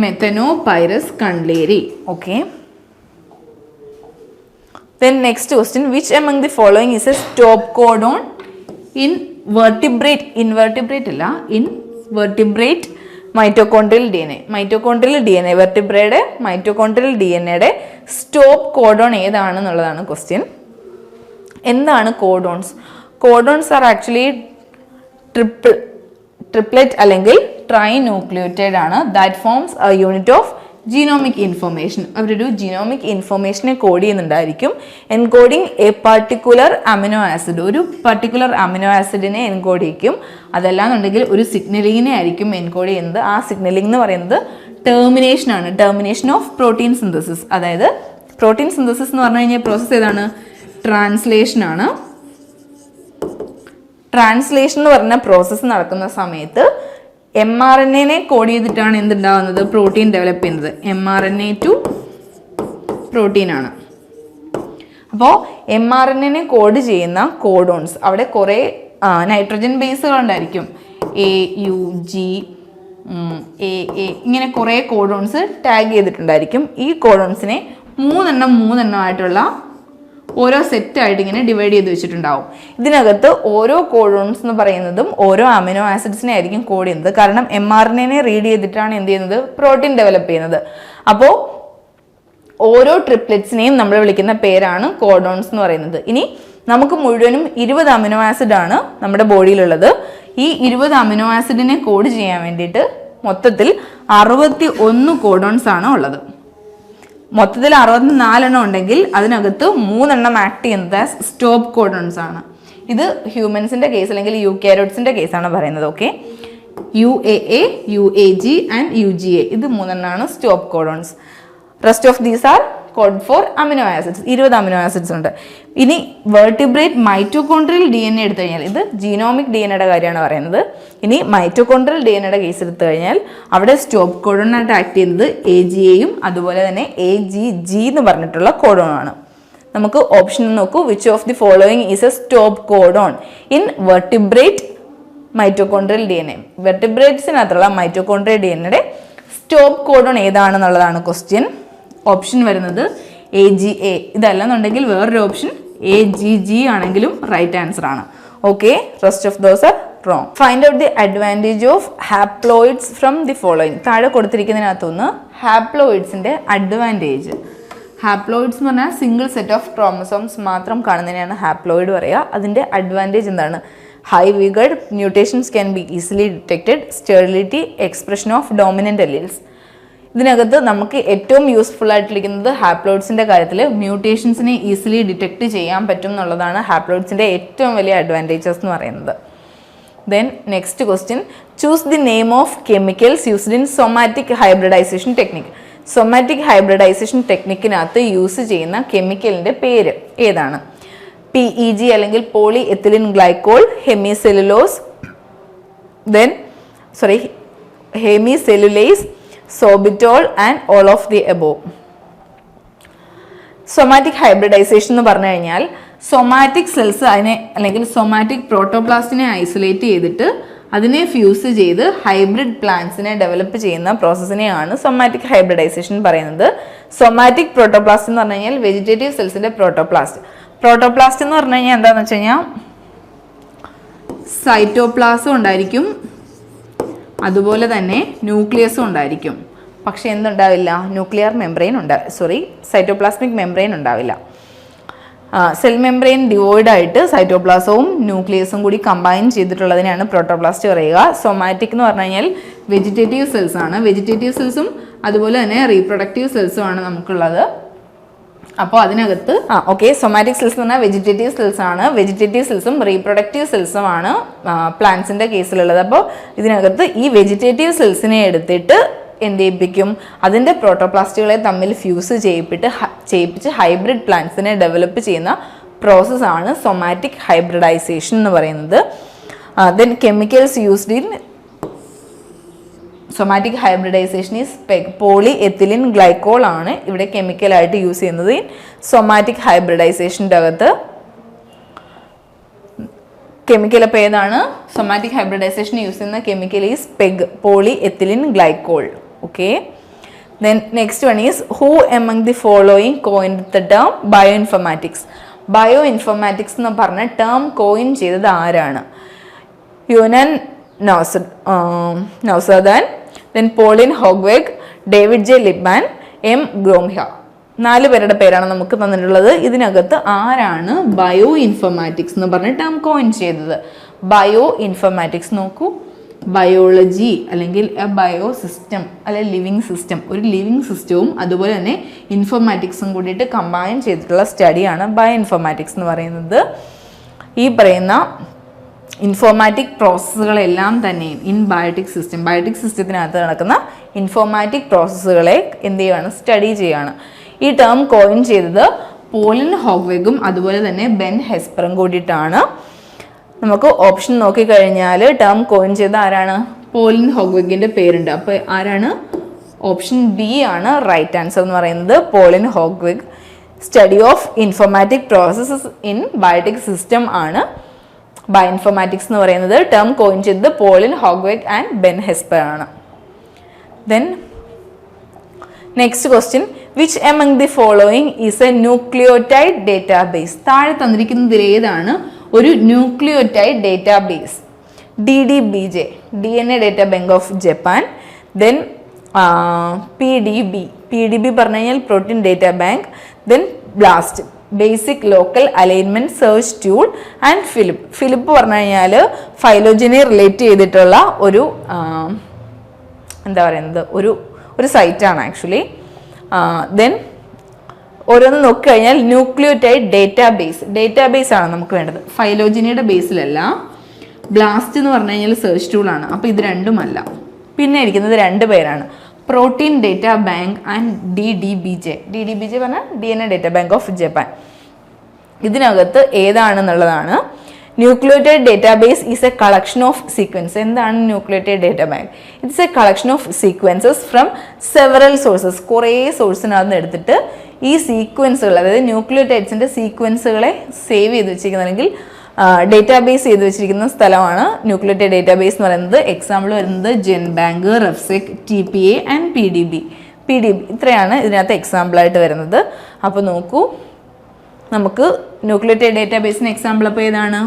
Methanopyrus kandleri. Okay, then next question, which among the following is a stop codon in vertebrate mitochondrial DNA? Mitochondrial DNA, വെർട്ടിബ്രയുടെ mitochondrial DNAയുടെ stop codon ഏതാണെന്നുള്ളതാണ് question. എന്താണ് codons? Codons are actually triplet അല്ലെങ്കിൽ trinucleotide ആണ്. That forms a unit of genomic information. അവരൊരു genomic ഇൻഫോർമേഷനെ code ചെയ്യുന്നുണ്ടായിരിക്കും. Encoding a particular amino acid, ഒരു പർട്ടിക്കുലർ അമിനോ ആസിഡിനെ എൻകോഡ് ചെയ്യിക്കും. അതല്ലാന്നുണ്ടെങ്കിൽ ഒരു സിഗ്നലിങ്ങിനെ ആയിരിക്കും എൻകോഡ് ചെയ്യുന്നത്. ആ സിഗ്നലിംഗ് എന്ന് പറയുന്നത് ടെർമിനേഷൻ ആണ്, ടെർമിനേഷൻ ഓഫ് പ്രോട്ടീൻ സിന്തസിസ്. അതായത് പ്രോട്ടീൻ സിന്തസിസ് എന്ന് പറഞ്ഞു കഴിഞ്ഞാൽ പ്രോസസ്സ് ഏതാണ്? ട്രാൻസ്ലേഷൻ ആണ്. ട്രാൻസ്ലേഷൻ എന്ന് പറഞ്ഞ പ്രോസസ്സ് നടക്കുന്ന സമയത്ത് mRNA കോഡ് ചെയ്തിട്ടാണ് എന്തുണ്ടാകുന്നത്? പ്രോട്ടീൻ ഡെവലപ്പ് ചെയ്യുന്നത്. mRNA ടു പ്രോട്ടീൻ ആണ്. അപ്പോൾ mRNA കോഡ് ചെയ്യുന്ന കോഡോൺസ്, അവിടെ കുറേ നൈട്രജൻ ബേസുകൾ ഉണ്ടായിരിക്കും. AUG, AA ഇങ്ങനെ കുറേ കോഡോൺസ് ടാഗ് ചെയ്തിട്ടുണ്ടായിരിക്കും. ഈ കോഡോൺസിനെ മൂന്നെണ്ണം ആയിട്ടുള്ള ഓരോ സെറ്റായിട്ട് ഇങ്ങനെ ഡിവൈഡ് ചെയ്ത് വെച്ചിട്ടുണ്ടാവും. ഇതിനകത്ത് ഓരോ കോഡോൺസ് എന്ന് പറയുന്നതും ഓരോ അമിനോ ആസിഡ്സിനെ ആയിരിക്കും കോഡ് ചെയ്യുന്നത്. കാരണം mRNA റീഡ് ചെയ്തിട്ടാണ് എന്ത് ചെയ്യുന്നത്? പ്രോട്ടീൻ ഡെവലപ്പ് ചെയ്യുന്നത്. അപ്പോൾ ഓരോ ട്രിപ്ലെറ്റ്സിനെയും നമ്മൾ വിളിക്കുന്ന പേരാണ് കോഡോൺസ് എന്ന് പറയുന്നത്. ഇനി നമുക്ക് മുഴുവനും 20 അമിനോ ആസിഡ് ആണ് നമ്മുടെ ബോഡിയിലുള്ളത്. ഈ 20 അമിനോ ആസിഡിനെ കോഡ് ചെയ്യാൻ വേണ്ടിയിട്ട് മൊത്തത്തിൽ 61 കോഡോൺസ് ആണ് ഉള്ളത്. മൊത്തത്തിൽ 64 ഉണ്ടെങ്കിൽ അതിനകത്ത് 3 ആക്ട് ചെയ്യുന്നത് സ്റ്റോപ്പ് കോഡോൺസ് ആണ്. ഇത് ഹ്യൂമൻസിന്റെ കേസ് അല്ലെങ്കിൽ യൂകാരിയോട്സിന്റെ കേസാണ് പറയുന്നത്. Okay, UAA, UAG and UGA ഇത് 3 stop codons. Rest of these are code for amino acids. 20 amino acids ഉണ്ട്. ഇനി വെർട്ടിബ്രേറ്റ് മൈറ്റോകോൺഡ്രിയൽ DNA എടുത്തു കഴിഞ്ഞാൽ, ഇത് ജീനോമിക് DNAയുടെ കാര്യമാണ് പറയുന്നത്. ഇനി മൈറ്റോകോൺഡ്രിയൽ DNAയുടെ കേസ് എടുത്തു കഴിഞ്ഞാൽ അവിടെ സ്റ്റോപ്പ് കോഡോണായിട്ട് ആക്ട് ചെയ്യുന്നത് AGAയും അതുപോലെ തന്നെ AGG എന്ന് പറഞ്ഞിട്ടുള്ള കോഡോണാണ്. നമുക്ക് ഓപ്ഷൻ നോക്കൂ. Which of the following is a stop codon in vertebrate mitochondrial DNA? വെർട്ടിബ്രേറ്റ്സിനകത്തുള്ള മൈറ്റോകോൺഡ്രിയൽ DNAയുടെ സ്റ്റോപ്പ് കോഡോൺ ഏതാണെന്നുള്ളതാണ് ക്വസ്റ്റ്യൻ. ഓപ്ഷൻ വരുന്നത് AGA. ഇതല്ലെന്നുണ്ടെങ്കിൽ വേറൊരു ഓപ്ഷൻ AGG ആണെങ്കിലും റൈറ്റ് ആൻസർ ആണ്. Okay, rest of those are wrong. Find out the advantage of haploids from the following. താഴെ കൊടുത്തിരിക്കുന്നതിനകത്തുനിന്ന് ഹാപ്ലോയിഡ്സിന്റെ അഡ്വാൻറ്റേജ്. ഹാപ്ലോയിഡ്സ് എന്ന് പറഞ്ഞാൽ സിംഗിൾ സെറ്റ് ഓഫ് ക്രോമസോംസ് മാത്രം കാണുന്നതിനാണ് ഹാപ്ലോയിഡ് പറയുക. അതിന്റെ അഡ്വാൻറ്റേജ് എന്താണ്? High vigour, mutations can be easily detected, sterility, expression of dominant alleles. ഇതിനകത്ത് നമുക്ക് ഏറ്റവും യൂസ്ഫുൾ ആയിട്ടിരിക്കുന്നത് ഹാപ്ലോയിഡ്സിന്റെ കാര്യത്തിൽ മ്യൂട്ടേഷൻസിനെ ഈസിലി ഡിറ്റക്ട് ചെയ്യാൻ പറ്റും എന്നുള്ളതാണ് ഹാപ്ലോയിഡ്സിന്റെ ഏറ്റവും വലിയ അഡ്വാൻറ്റേജസ് എന്ന് പറയുന്നത്. Then next question, choose the name of chemicals used in somatic hybridisation technique. Somatic hybridisation ടെക്നിക്കിനകത്ത് യൂസ് ചെയ്യുന്ന കെമിക്കലിന്റെ പേര് ഏതാണ്? PEG അല്ലെങ്കിൽ poly ethylene glycol, hemicellulose, hemicellulase, sorbitol and all of the above. Somatic hybridisation എന്ന് പറഞ്ഞു കഴിഞ്ഞാൽ സൊമാറ്റിക് സെൽസ് അതിനെ അല്ലെങ്കിൽ സൊമാറ്റിക് പ്രോട്ടോപ്ലാസ്റ്റിനെ ഐസൊലേറ്റ് ചെയ്തിട്ട് അതിനെ ഫ്യൂസ് ചെയ്ത് ഹൈബ്രിഡ് പ്ലാന്റ്സിനെ ഡെവലപ്പ് ചെയ്യുന്ന പ്രോസസ്സിനെയാണ് സൊമാറ്റിക് ഹൈബ്രിഡൈസേഷൻ പറയുന്നത്. സൊമാറ്റിക് പ്രോട്ടോപ്ലാസ്റ്റ് എന്ന് പറഞ്ഞു കഴിഞ്ഞാൽ വെജിറ്റേറ്റീവ് സെൽസിന്റെ പ്രോട്ടോപ്ലാസ്റ്റ്. പ്രോട്ടോപ്ലാസ്റ്റ് എന്ന് പറഞ്ഞു കഴിഞ്ഞാൽ എന്താണെന്ന് വെച്ച് കഴിഞ്ഞാൽ സൈറ്റോപ്ലാസം ഉണ്ടായിരിക്കും, അതുപോലെ തന്നെ ന്യൂക്ലിയസും ഉണ്ടായിരിക്കും. പക്ഷെ എന്തുണ്ടാവില്ല? ന്യൂക്ലിയർ മെംബ്രെയിൻ സൈറ്റോപ്ലാസ്മിക് മെംബ്രെയിൻ ഉണ്ടാവില്ല. സെൽ മെംബ്രെയിൻ ഡിവോയിഡ് ആയിട്ട് സൈറ്റോപ്ലാസവും ന്യൂക്ലിയസും കൂടി കമ്പൈൻ ചെയ്തിട്ടുള്ളതിനെയാണ് പ്രോട്ടോപ്ലാസ്റ്റ് പറയുക. സൊമാറ്റിക് എന്ന് പറഞ്ഞു കഴിഞ്ഞാൽ വെജിറ്റേറ്റീവ് സെൽസ് ആണ്. വെജിറ്റേറ്റീവ് സെൽസും അതുപോലെ തന്നെ റീപ്രൊഡക്റ്റീവ് സെൽസും ആണ് നമുക്കുള്ളത്. അപ്പോൾ അതിനകത്ത് സൊമാറ്റിക് സെൽസ് എന്ന് പറഞ്ഞാൽ വെജിറ്റേറ്റീവ് സെൽസ് ആണ്. വെജിറ്റേറ്റീവ് സെൽസും റീപ്രൊഡക്റ്റീവ് സെൽസും ആണ് പ്ലാന്റ്സിന്റെ കേസിലുള്ളത്. അപ്പോൾ ഇതിനകത്ത് ഈ വെജിറ്റേറ്റീവ് സെൽസിനെ എടുത്തിട്ട് എന്ത് ചെയ്യിപ്പിക്കും? അതിന്റെ പ്രോട്ടോപ്ലാസ്റ്റുകളെ തമ്മിൽ ഫ്യൂസ് ചെയ്യിപ്പിച്ച് ഹൈബ്രിഡ് പ്ലാന്റ്സിനെ ഡെവലപ്പ് ചെയ്യുന്ന പ്രോസസ്സാണ് സൊമാറ്റിക് ഹൈബ്രിഡൈസേഷൻ എന്ന് പറയുന്നത്. Then chemicals used in somatic hybridization is PEG. Poly ethylene glycol ആണ് ഇവിടെ കെമിക്കലായിട്ട് യൂസ് ചെയ്യുന്നത് സൊമാറ്റിക് ഹൈബ്രിഡൈസേഷൻ്റെ അകത്ത്. കെമിക്കൽ അപ്പോൾ ഏതാണ്? സൊമാറ്റിക് ഹൈബ്രിഡൈസേഷൻ യൂസ് ചെയ്യുന്ന chemical is PEG, poly ethylene glycol. Okay, then next one is who among the following coined the term bioinformatics? Bioinformatics എന്ന് പറഞ്ഞ term coin ചെയ്തത് ആരാണ്? യുനൻ നൗസദാൻ, then Paulien Hogeweg, David J Lipman, M ഗ്രോംഹ. 4 പേരുടെ പേരാണ് നമുക്ക് തന്നിട്ടുള്ളത്. ഇതിനകത്ത് ആരാണ് ബയോ ഇൻഫോർമാറ്റിക്സ് എന്ന് പറഞ്ഞ ടേം കോയിൻ ചെയ്തത്? ബയോ ഇൻഫോർമാറ്റിക്സ് നോക്കൂ, ബയോളജി അല്ലെങ്കിൽ എ ബയോ സിസ്റ്റം അല്ലെങ്കിൽ ലിവിങ് സിസ്റ്റം, ഒരു ലിവിങ് സിസ്റ്റവും അതുപോലെ തന്നെ ഇൻഫോർമാറ്റിക്സും കൂടിയിട്ട് കമ്പൈൻ ചെയ്തിട്ടുള്ള സ്റ്റഡിയാണ് ബയോ ഇൻഫോർമാറ്റിക്സ് എന്ന് പറയുന്നത്. ഈ പറയുന്ന ഇൻഫോർമാറ്റിക് പ്രോസസ്സുകളെല്ലാം തന്നെയും ഇൻ ബയോട്ടിക് സിസ്റ്റത്തിനകത്ത് നടക്കുന്ന ഇൻഫോർമാറ്റിക് പ്രോസസ്സുകളെ എന്ത് ചെയ്യുകയാണ്? സ്റ്റഡി ചെയ്യുകയാണ്. ഈ ടേം കോയിൻ ചെയ്തത് പോളിൻ ഹോഗ്വെഗും അതുപോലെ തന്നെ ബെൻ ഹെസ്പറും കൂടിയിട്ടാണ്. നമുക്ക് ഓപ്ഷൻ നോക്കിക്കഴിഞ്ഞാൽ ടേം കോയിൻ ചെയ്ത ആരാണ്? പോളിൻ ഹോഗ്വെഗിൻ്റെ പേരുണ്ട്. അപ്പോൾ ആരാണ്? ഓപ്ഷൻ ബി ആണ് റൈറ്റ് ആൻസർ എന്ന് പറയുന്നത്, Paulien Hogeweg. Study of informatic processes in biotic system ആണ് ബയോഇൻഫോർമാറ്റിക്സ് എന്ന് പറയുന്നത്. ടേം കോയിൻ ചെയ്തത് Paulien Hogeweg and Ben Hesper ആണ്. Then next question, which among the following is a nucleotide database? താഴെ തന്നിരിക്കുന്നതിൽ ഏതാണ് ഒരു nucleotide database? DDBJ, DNA data bank of Japan. Then PDB പറഞ്ഞു കഴിഞ്ഞാൽ protein data bank. Then BLAST, basic local alignment search tool. And Philip പറഞ്ഞു കഴിഞ്ഞാൽ ഫൈലോജനെ relate ചെയ്തിട്ടുള്ള ഒരു എന്താ പറയുന്നത്, ഒരു സൈറ്റാണ് ആക്ച്വലി. ദെൻ ഓരോന്ന് നോക്കിക്കഴിഞ്ഞാൽ ന്യൂക്ലിയോടൈഡ് ഡേറ്റാബേസ് ആണ് നമുക്ക് വേണ്ടത്. ഫൈലോജിനിയുടെ ബേസിലല്ല. ബ്ലാസ്റ്റ് എന്ന് പറഞ്ഞു കഴിഞ്ഞാൽ സെർച്ച് ടൂളാണ്. അപ്പോൾ ഇത് രണ്ടുമല്ല. പിന്നെ ഇരിക്കുന്നത് 2 പേരാണ്, protein data bank and DDBJ പറഞ്ഞാൽ DNA data bank of Japan. ഇതിനകത്ത് ഏതാണെന്നുള്ളതാണ്. Nucleotide database is a collection of sequence. എന്താണ് nucleotide data bank? It's a collection of sequences from several sources. കുറേ സോഴ്സിനകത്ത് എടുത്തിട്ട് ഈ സീക്വൻസുകൾ, അതായത് ന്യൂക്ലിയോടൈഡ്സിൻ്റെ സീക്വൻസുകളെ സേവ് ചെയ്ത് വെച്ചിരിക്കുന്ന അല്ലെങ്കിൽ ഡേറ്റാബേസ് ചെയ്ത് വെച്ചിരിക്കുന്ന സ്ഥലമാണ് ന്യൂക്ലിയോടൈഡ് ഡേറ്റാബേസ് എന്ന് പറയുന്നത്. എക്സാമ്പിൾ വരുന്നത് ജെൻബാങ്ക്, റെഫ്സെക്, TPA ആൻഡ് PDB. ഇത്രയാണ് ഇതിനകത്ത് എക്സാമ്പിളായിട്ട് വരുന്നത്. അപ്പോൾ നോക്കൂ, നമുക്ക് ന്യൂക്ലിയോടൈഡ് ഡേറ്റാബേസിന് എക്സാമ്പിൾ അപ്പോൾ ഏതാണ്?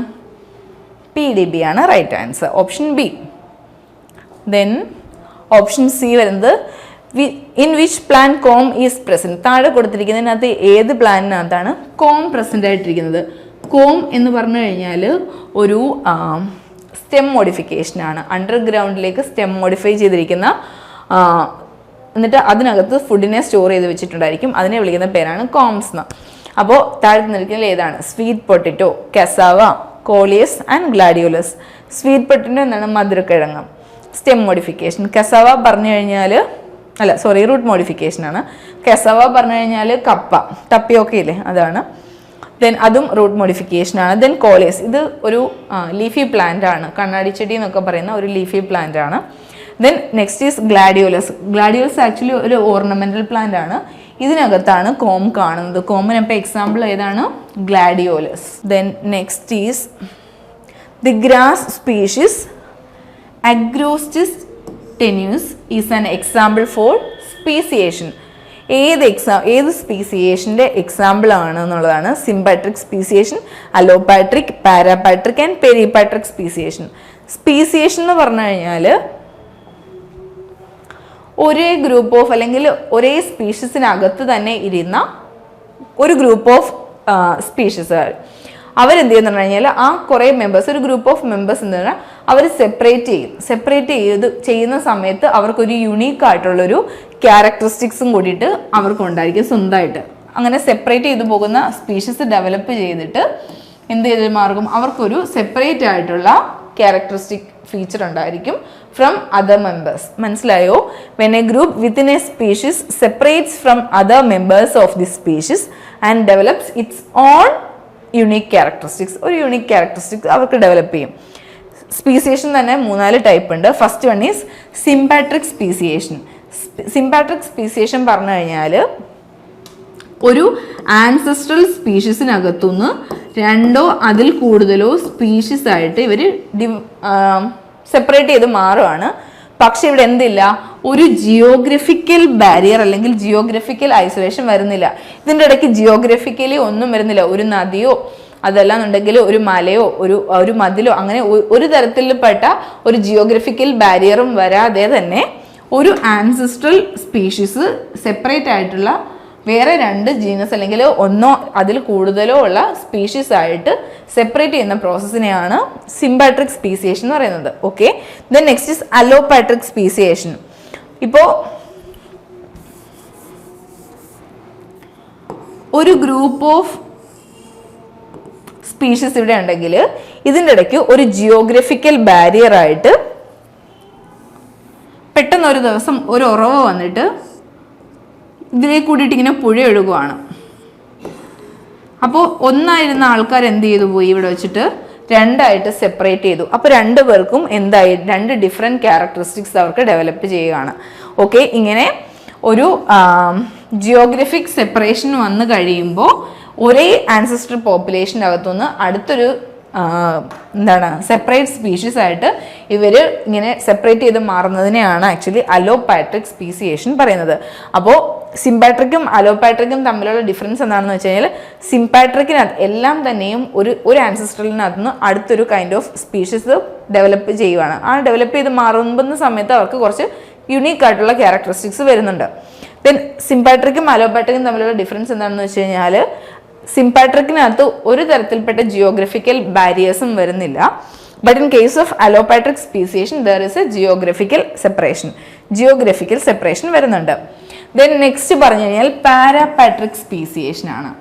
PDB ആണ് right answer, option B. Then option C വരുന്നത് in which plant corm is present? താഴെ കൊടുത്തിരിക്കുന്നതിനകത്ത് ഏത് പ്ലാനിനകത്താണ് കോം പ്രസൻ്റ് ആയിട്ടിരിക്കുന്നത്? കോം എന്ന് പറഞ്ഞു കഴിഞ്ഞാൽ ഒരു സ്റ്റെം മോഡിഫിക്കേഷനാണ്. അണ്ടർഗ്രൗണ്ടിലേക്ക് സ്റ്റെം മോഡിഫൈ ചെയ്തിരിക്കുന്ന, എന്നിട്ട് അതിനകത്ത് ഫുഡിനെ സ്റ്റോർ ചെയ്ത് വെച്ചിട്ടുണ്ടായിരിക്കും. അതിനെ വിളിക്കുന്ന പേരാണ് കോംസ് എന്ന്. അപ്പോൾ താഴെ നിൽക്കുന്നത് ഏതാണ്? Sweet potato, cassava, coleus and gladiolus. Sweet potato എന്താണ്? മധുരക്കിഴങ്ങ്. Stem modification. കസാവ പറഞ്ഞു കഴിഞ്ഞാൽ റൂട്ട് മോഡിഫിക്കേഷനാണ്. കസാവ പറഞ്ഞു കഴിഞ്ഞാൽ കപ്പ, ടപ്പിയൊക്കെ ഇല്ലേ, അതാണ്. ദെൻ അതും റൂട്ട് മോഡിഫിക്കേഷനാണ്. ദെൻ കോളിയസ്, ഇത് ഒരു ലീഫി പ്ലാന്റ് ആണ്, കണ്ണാടി ചെടി എന്നൊക്കെ പറയുന്ന ഒരു ലീഫി പ്ലാന്റ് ആണ്. Then next is gladiolus actually ഒരു ഓർണമെന്റൽ പ്ലാന്റ് ആണ്. ഇതിനകത്താണ് കോം കാണുന്നത്. കോമിന് ഇപ്പോൾ എക്സാമ്പിൾ ഏതാണ്? Gladiolus. Then next is the grass species Agrostis tenuis is an example for speciation. ഏത് സ്പീസിയേഷൻ്റെ എക്സാമ്പിൾ ആണ് എന്നുള്ളതാണ്. Sympatric speciation, allopatric, parapatric and peripatric speciation. Speciation എന്ന് പറഞ്ഞു കഴിഞ്ഞാൽ ഒരേ ഗ്രൂപ്പ് ഓഫ് അല്ലെങ്കിൽ ഒരേ സ്പീഷീസിനകത്ത് തന്നെ ഇരുന്ന ഒരു ഗ്രൂപ്പ് ഓഫ് സ്പീഷീസുകൾ അവരെന്ത് ചെയ്യുന്നു പറഞ്ഞു കഴിഞ്ഞാൽ ആ കുറേ മെമ്പേഴ്സ്, ഒരു ഗ്രൂപ്പ് ഓഫ് മെമ്പേഴ്സ് എന്ന് പറഞ്ഞാൽ അവർ സെപ്പറേറ്റ് ചെയ്യുന്ന സമയത്ത് അവർക്കൊരു യുണീക്ക് ആയിട്ടുള്ളൊരു ക്യാരക്ടറിസ്റ്റിക്സും കൂടിയിട്ട് അവർക്കുണ്ടായിരിക്കും സ്വന്തമായിട്ട്. അങ്ങനെ സെപ്പറേറ്റ് ചെയ്തു പോകുന്ന സ്പീഷീസ് ഡെവലപ്പ് ചെയ്തിട്ട് എന്ത് ചെയ്ത് മാർഗം അവർക്കൊരു സെപ്പറേറ്റ് ആയിട്ടുള്ള ക്യാരക്ടറിസ്റ്റിക് ഫീച്ചർ ഉണ്ടായിരിക്കും ഫ്രം അതർ മെമ്പേഴ്സ്. മനസ്സിലായോ? When a group within a species separates from other members of the species and develops its own unique characteristics, ഒരു യുണീക്ക് ക്യാരക്ടറിസ്റ്റിക്സ് അവർക്ക് ഡെവലപ്പ് ചെയ്യും. സ്പീസിയേഷൻ തന്നെ 3-4 ടൈപ്പ് ഉണ്ട്. First one is sympatric speciation. Sympatric speciation പറഞ്ഞു കഴിഞ്ഞാൽ ഒരു ancestral സ്പീഷീസിനകത്തുനിന്ന് 2 അതിൽ കൂടുതലോ സ്പീഷീസ് ആയിട്ട് ഇവർ സെപ്പറേറ്റ് ചെയ്ത് മാറുകയാണ്. പക്ഷെ ഇവിടെ എന്തില്ല, ഒരു ജിയോഗ്രഫിക്കൽ ബാരിയർ അല്ലെങ്കിൽ ജിയോഗ്രഫിക്കൽ ഐസൊലേഷൻ വരുന്നില്ല. ഇതിൻ്റെ ഇടയ്ക്ക് ജിയോഗ്രഫിക്കലി ഒന്നും വരുന്നില്ല. ഒരു നദിയോ അതല്ലാന്നുണ്ടെങ്കിൽ ഒരു മലയോ ഒരു മതിലോ അങ്ങനെ ഒരു തരത്തിൽപ്പെട്ട ഒരു ജിയോഗ്രഫിക്കൽ ബാരിയറും വരാതെ തന്നെ ഒരു ആൻസെസ്ട്രൽ സ്പീഷീസ് സെപ്പറേറ്റ് ആയിട്ടുള്ള വേറെ 2 ജീനസ് അല്ലെങ്കിൽ 1 അതിൽ കൂടുതലോ ഉള്ള സ്പീഷീസ് ആയിട്ട് സെപ്പറേറ്റ് ചെയ്യുന്ന പ്രോസസ്സിനെയാണ് സിംപാട്രിക് സ്പീസിയേഷൻ എന്ന് പറയുന്നത്. Okay, then next is allopatric speciation. ഇപ്പോൾ ഒരു ഗ്രൂപ്പ് ഓഫ് സ്പീഷീസ് ഇവിടെ ഉണ്ടെങ്കിൽ ഇതിൻ്റെ ഇടയ്ക്ക് ഒരു ജിയോഗ്രഫിക്കൽ ബാരിയർ ആയിട്ട് പെട്ടെന്ന് ഒരു ദിവസം ഒരു ഉറവ് വന്നിട്ട് ഇതിലേക്ക് കൂടിയിട്ട് ഇങ്ങനെ പുഴ ഒഴുകുവാണ്. അപ്പോൾ ഒന്നായിരുന്ന ആൾക്കാർ എന്ത് ചെയ്തു പോയി, ഇവിടെ വെച്ചിട്ട് 2 ആയിട്ട് സെപ്പറേറ്റ് ചെയ്തു. അപ്പോൾ 2 പേർക്കും എന്തായി, 2 ഡിഫറെൻറ്റ് ക്യാരക്ടറിസ്റ്റിക്സ് അവർക്ക് ഡെവലപ്പ് ചെയ്യുകയാണ്. ഓക്കെ, ഇങ്ങനെ ഒരു ജിയോഗ്രഫിക് സെപ്പറേഷൻ വന്നു കഴിയുമ്പോൾ ഒരേ ആൻസെസ്ട്രൽ പോപ്പുലേഷൻ്റെ അകത്തുനിന്ന് അടുത്തൊരു സെപ്പറേറ്റ് സ്പീഷീസ് ആയിട്ട് ഇവർ ഇങ്ങനെ സെപ്പറേറ്റ് ചെയ്ത് മാറുന്നതിനെയാണ് ആക്ച്വലി അലോപാട്രിക് സ്പീസിയേഷൻ പറയുന്നത്. അപ്പോൾ സിംപാട്രിക്കും അലോപാട്രിക്കും തമ്മിലുള്ള ഡിഫറൻസ് എന്താണെന്ന് വെച്ച് കഴിഞ്ഞാൽ സിംപാട്രിക്കിനകത്ത് എല്ലാം തന്നെയും ഒരു ആൻസെസ്ട്രലിനകത്ത് നിന്ന് അടുത്തൊരു കൈൻഡ് ഓഫ് സ്പീഷീസ് ഡെവലപ്പ് ചെയ്യുവാണ്. ആ ഡെവലപ്പ് ചെയ്ത് മാറുന്ന സമയത്ത് അവർക്ക് കുറച്ച് യുണീക്ക് ആയിട്ടുള്ള ക്യാരക്ടറിസ്റ്റിക്സ് വരുന്നുണ്ട്. ദെൻ സിംപാട്രിക്കും അലോപാട്രിക്കും തമ്മിലുള്ള ഡിഫറൻസ് എന്താണെന്ന് വെച്ച് കഴിഞ്ഞാൽ സിംപാട്രിക്കിനകത്ത് ഒരു തരത്തിൽപ്പെട്ട ജിയോഗ്രഫിക്കൽ ബാരിയേഴ്സും വരുന്നില്ല. But in case of allopatric speciation there is a geographical separation വരുന്നുണ്ട്. ദെൻ നെക്സ്റ്റ് പറഞ്ഞു കഴിഞ്ഞാൽ പാരാപാട്രിക് സ്പീസിയേഷൻ ആണ്.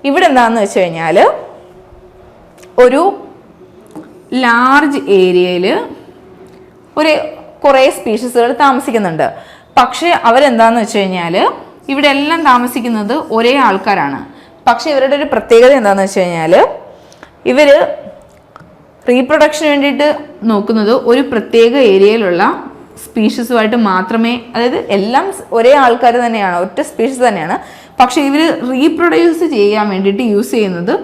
ഇവിടെ എന്താണെന്ന് വെച്ച് കഴിഞ്ഞാൽ ഒരു ലാർജ് ഏരിയയിൽ കുറേ സ്പീഷീസുകൾ താമസിക്കുന്നുണ്ട്. പക്ഷേ അവരെന്താണെന്ന് വെച്ച് കഴിഞ്ഞാൽ ഇവിടെ എല്ലാം താമസിക്കുന്നത് ഒരേ ആൾക്കാരാണ്. പക്ഷേ ഇവരുടെ ഒരു പ്രത്യേകത എന്താണെന്ന് വെച്ച് കഴിഞ്ഞാൽ ഇവർ റീപ്രൊഡക്ഷന് വേണ്ടിയിട്ട് നോക്കുന്നത് ഒരു പ്രത്യേക ഏരിയയിലുള്ള സ്പീഷീസുമായിട്ട് മാത്രമേ, അതായത് എല്ലാം ഒരേ ആൾക്കാർ തന്നെയാണ്, ഒറ്റ സ്പീഷീസ് തന്നെയാണ്. പക്ഷേ ഇവർ റീപ്രൊഡ്യൂസ് ചെയ്യാൻ വേണ്ടിയിട്ട് യൂസ് ചെയ്യുന്നത്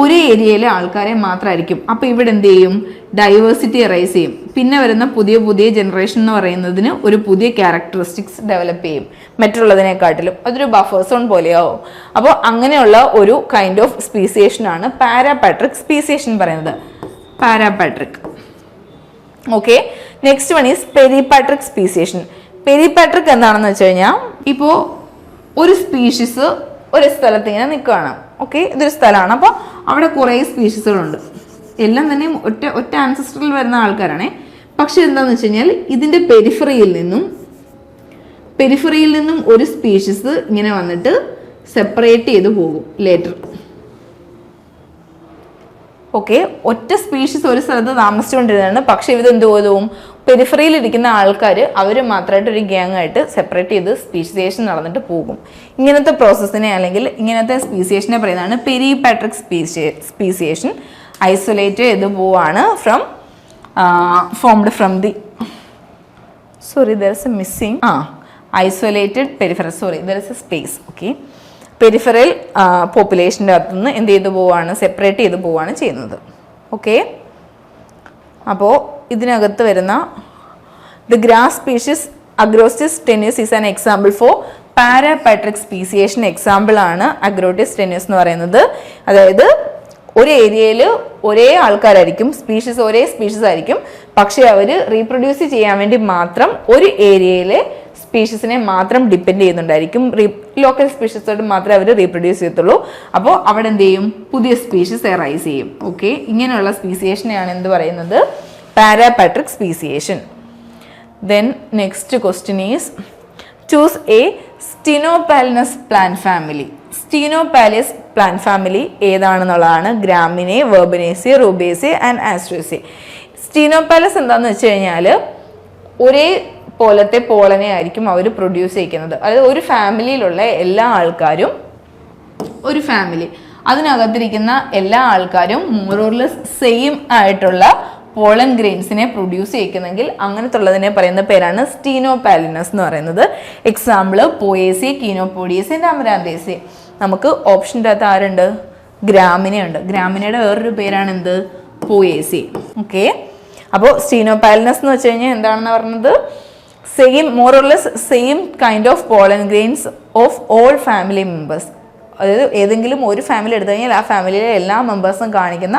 ഒരേ ഏരിയയിലെ ആൾക്കാരെ മാത്രമായിരിക്കും. അപ്പോൾ ഇവിടെ എന്ത് ചെയ്യും, ഡൈവേഴ്സിറ്റി അറൈസ് ചെയ്യും. പിന്നെ വരുന്ന പുതിയ ജനറേഷൻ എന്ന് പറയുന്നതിന് ഒരു പുതിയ ക്യാരക്ടറിസ്റ്റിക്സ് ഡെവലപ്പ് ചെയ്യും മറ്റുള്ളതിനെക്കാട്ടിലും. അതൊരു ബഫർ സോൺ പോലെയാവും. അപ്പോൾ അങ്ങനെയുള്ള ഒരു കൈൻഡ് ഓഫ് സ്പീസിയേഷനാണ് പാരാപാട്രിക് സ്പീസിയേഷൻ പറയുന്നത്. Parapatric. Okay, next one is peripatric speciation. Peripatric എന്താണെന്ന് വെച്ച് കഴിഞ്ഞാൽ ഇപ്പോൾ ഒരു സ്പീഷീസ് ഒരു സ്ഥലത്ത് ഇങ്ങനെ നിൽക്കുകയാണ്. ഓക്കെ, ഇതൊരു സ്ഥലമാണ്. അപ്പോൾ അവിടെ കുറേ സ്പീഷീസുകളുണ്ട്. എല്ലാം തന്നെ ഒറ്റ ആൻസെസ്ട്രൽ വരുന്ന ആൾക്കാരാണേ. പക്ഷെ എന്താണെന്ന് വെച്ച് കഴിഞ്ഞാൽ ഇതിൻ്റെ പെരിഫറിയിൽ നിന്നും ഒരു സ്പീഷീസ് ഇങ്ങനെ വന്നിട്ട് സെപ്പറേറ്റ് ചെയ്ത് പോകും ലേറ്റർ. ഓക്കെ, ഒറ്റ സ്പീഷീസ് ഒരു സ്ഥലത്ത് താമസിച്ചുകൊണ്ടിരുന്നതാണ്. പക്ഷെ ഇത് എന്ത് പോലും പെരിഫറിയിൽ ഇരിക്കുന്ന ആൾക്കാർ അവർ മാത്രമായിട്ട് ഒരു ഗ്യാങ് ആയിട്ട് സെപ്പറേറ്റ് ചെയ്ത് സ്പീസിയേഷൻ നടന്നിട്ട് പോകും. ഇങ്ങനത്തെ പ്രോസസ്സിനെ അല്ലെങ്കിൽ ഇങ്ങനത്തെ സ്പീസിയേഷനെ പറയുന്നതാണ് പെരിപാട്രിക് സ്പീസിയേഷൻ. ഐസൊലേറ്റ് ചെയ്ത് പോവാണ് formed from the there is a missing isolated peripheral, there is a space. Okay, peripheral പോപ്പുലേഷൻ്റെ അകത്തുനിന്ന് എന്ത് ചെയ്ത് പോവാണ്, സെപ്പറേറ്റ് ചെയ്ത് പോവാണ് ചെയ്യുന്നത്. ഓക്കെ, അപ്പോൾ ഇതിനകത്ത് വരുന്ന the grass species Agrostis tenuis is an example for parapatric speciation. Example ആണ് അഗ്രോസ്റ്റിസ് ടെന്യൂസ് എന്ന് പറയുന്നത്. അതായത് ഒരു ഏരിയയിൽ ഒരേ ആൾക്കാരായിരിക്കും, ഒരേ സ്പീഷീസ് ആയിരിക്കും. പക്ഷെ അവർ റീപ്രൊഡ്യൂസ് ചെയ്യാൻ വേണ്ടി മാത്രം ഒരു ഏരിയയിലെ സ്പീഷീസിനെ മാത്രം ഡിപ്പെൻഡ് ചെയ്യുന്നുണ്ടായിരിക്കും. ലോക്കൽ സ്പീഷീസോട് മാത്രമേ അവർ റീപ്രൊഡ്യൂസ് ചെയ്യത്തുള്ളൂ. അപ്പോൾ അവിടെ എന്ത് ചെയ്യും, പുതിയ സ്പീഷീസ് എറൈസ് ചെയ്യും. ഓക്കെ, ഇങ്ങനെയുള്ള സ്പീസിയേഷനെയാണ് എന്ത് പറയുന്നത്, parapatric speciation. Then next question is choose a stenopalynous plant family. Stenopalynous plant family ഏതാണെന്നുള്ളതാണ് Gramineae, Verbenaceae, Rubiaceae and Asteraceae. Stenopalynous എന്താണെന്ന് വെച്ച് കഴിഞ്ഞാൽ ഒരേ പോലത്തെ പോളനെ ആയിരിക്കും അവർ പ്രൊഡ്യൂസ് ചെയ്യിക്കുന്നത്. അതായത് ഒരു ഫാമിലിയിലുള്ള എല്ലാ ആൾക്കാരും, ഒരു ഫാമിലി അതിനകത്തിരിക്കുന്ന എല്ലാ ആൾക്കാരും മോർ ഓർ ലെസ് സെയിം ആയിട്ടുള്ള പോളൻ ഗ്രെയിൻസിനെ പ്രൊഡ്യൂസ് ചെയ്യിക്കുന്നെങ്കിൽ അങ്ങനത്തുള്ളതിനെ പറയുന്ന പേരാണ് സ്റ്റീനോപാലിനസ് എന്ന് പറയുന്നത്. എക്സാമ്പിൾ പോയേസി, കീനോപോഡിയേസി, അമരാന്തേസി. നമുക്ക് ഓപ്ഷൻ്റെ അകത്ത് ആരുണ്ട്? ഗ്രാമിന ഉണ്ട്. ഗ്രാമിനയുടെ വേറൊരു പേരാണ് എന്ത്? പോയേസി. ഓക്കെ, അപ്പോൾ സ്റ്റീനോപാലിനസ് എന്ന് വെച്ച് കഴിഞ്ഞാൽ എന്താണെന്ന് പറഞ്ഞത്? Same more or less same kind of pollen grains of all family members. അതായത് ഏതെങ്കിലും ഒരു ഫാമിലി എടുത്തു കഴിഞ്ഞാൽ ആ ഫാമിലിയിലെ എല്ലാ മെമ്പേഴ്സും കാണിക്കുന്ന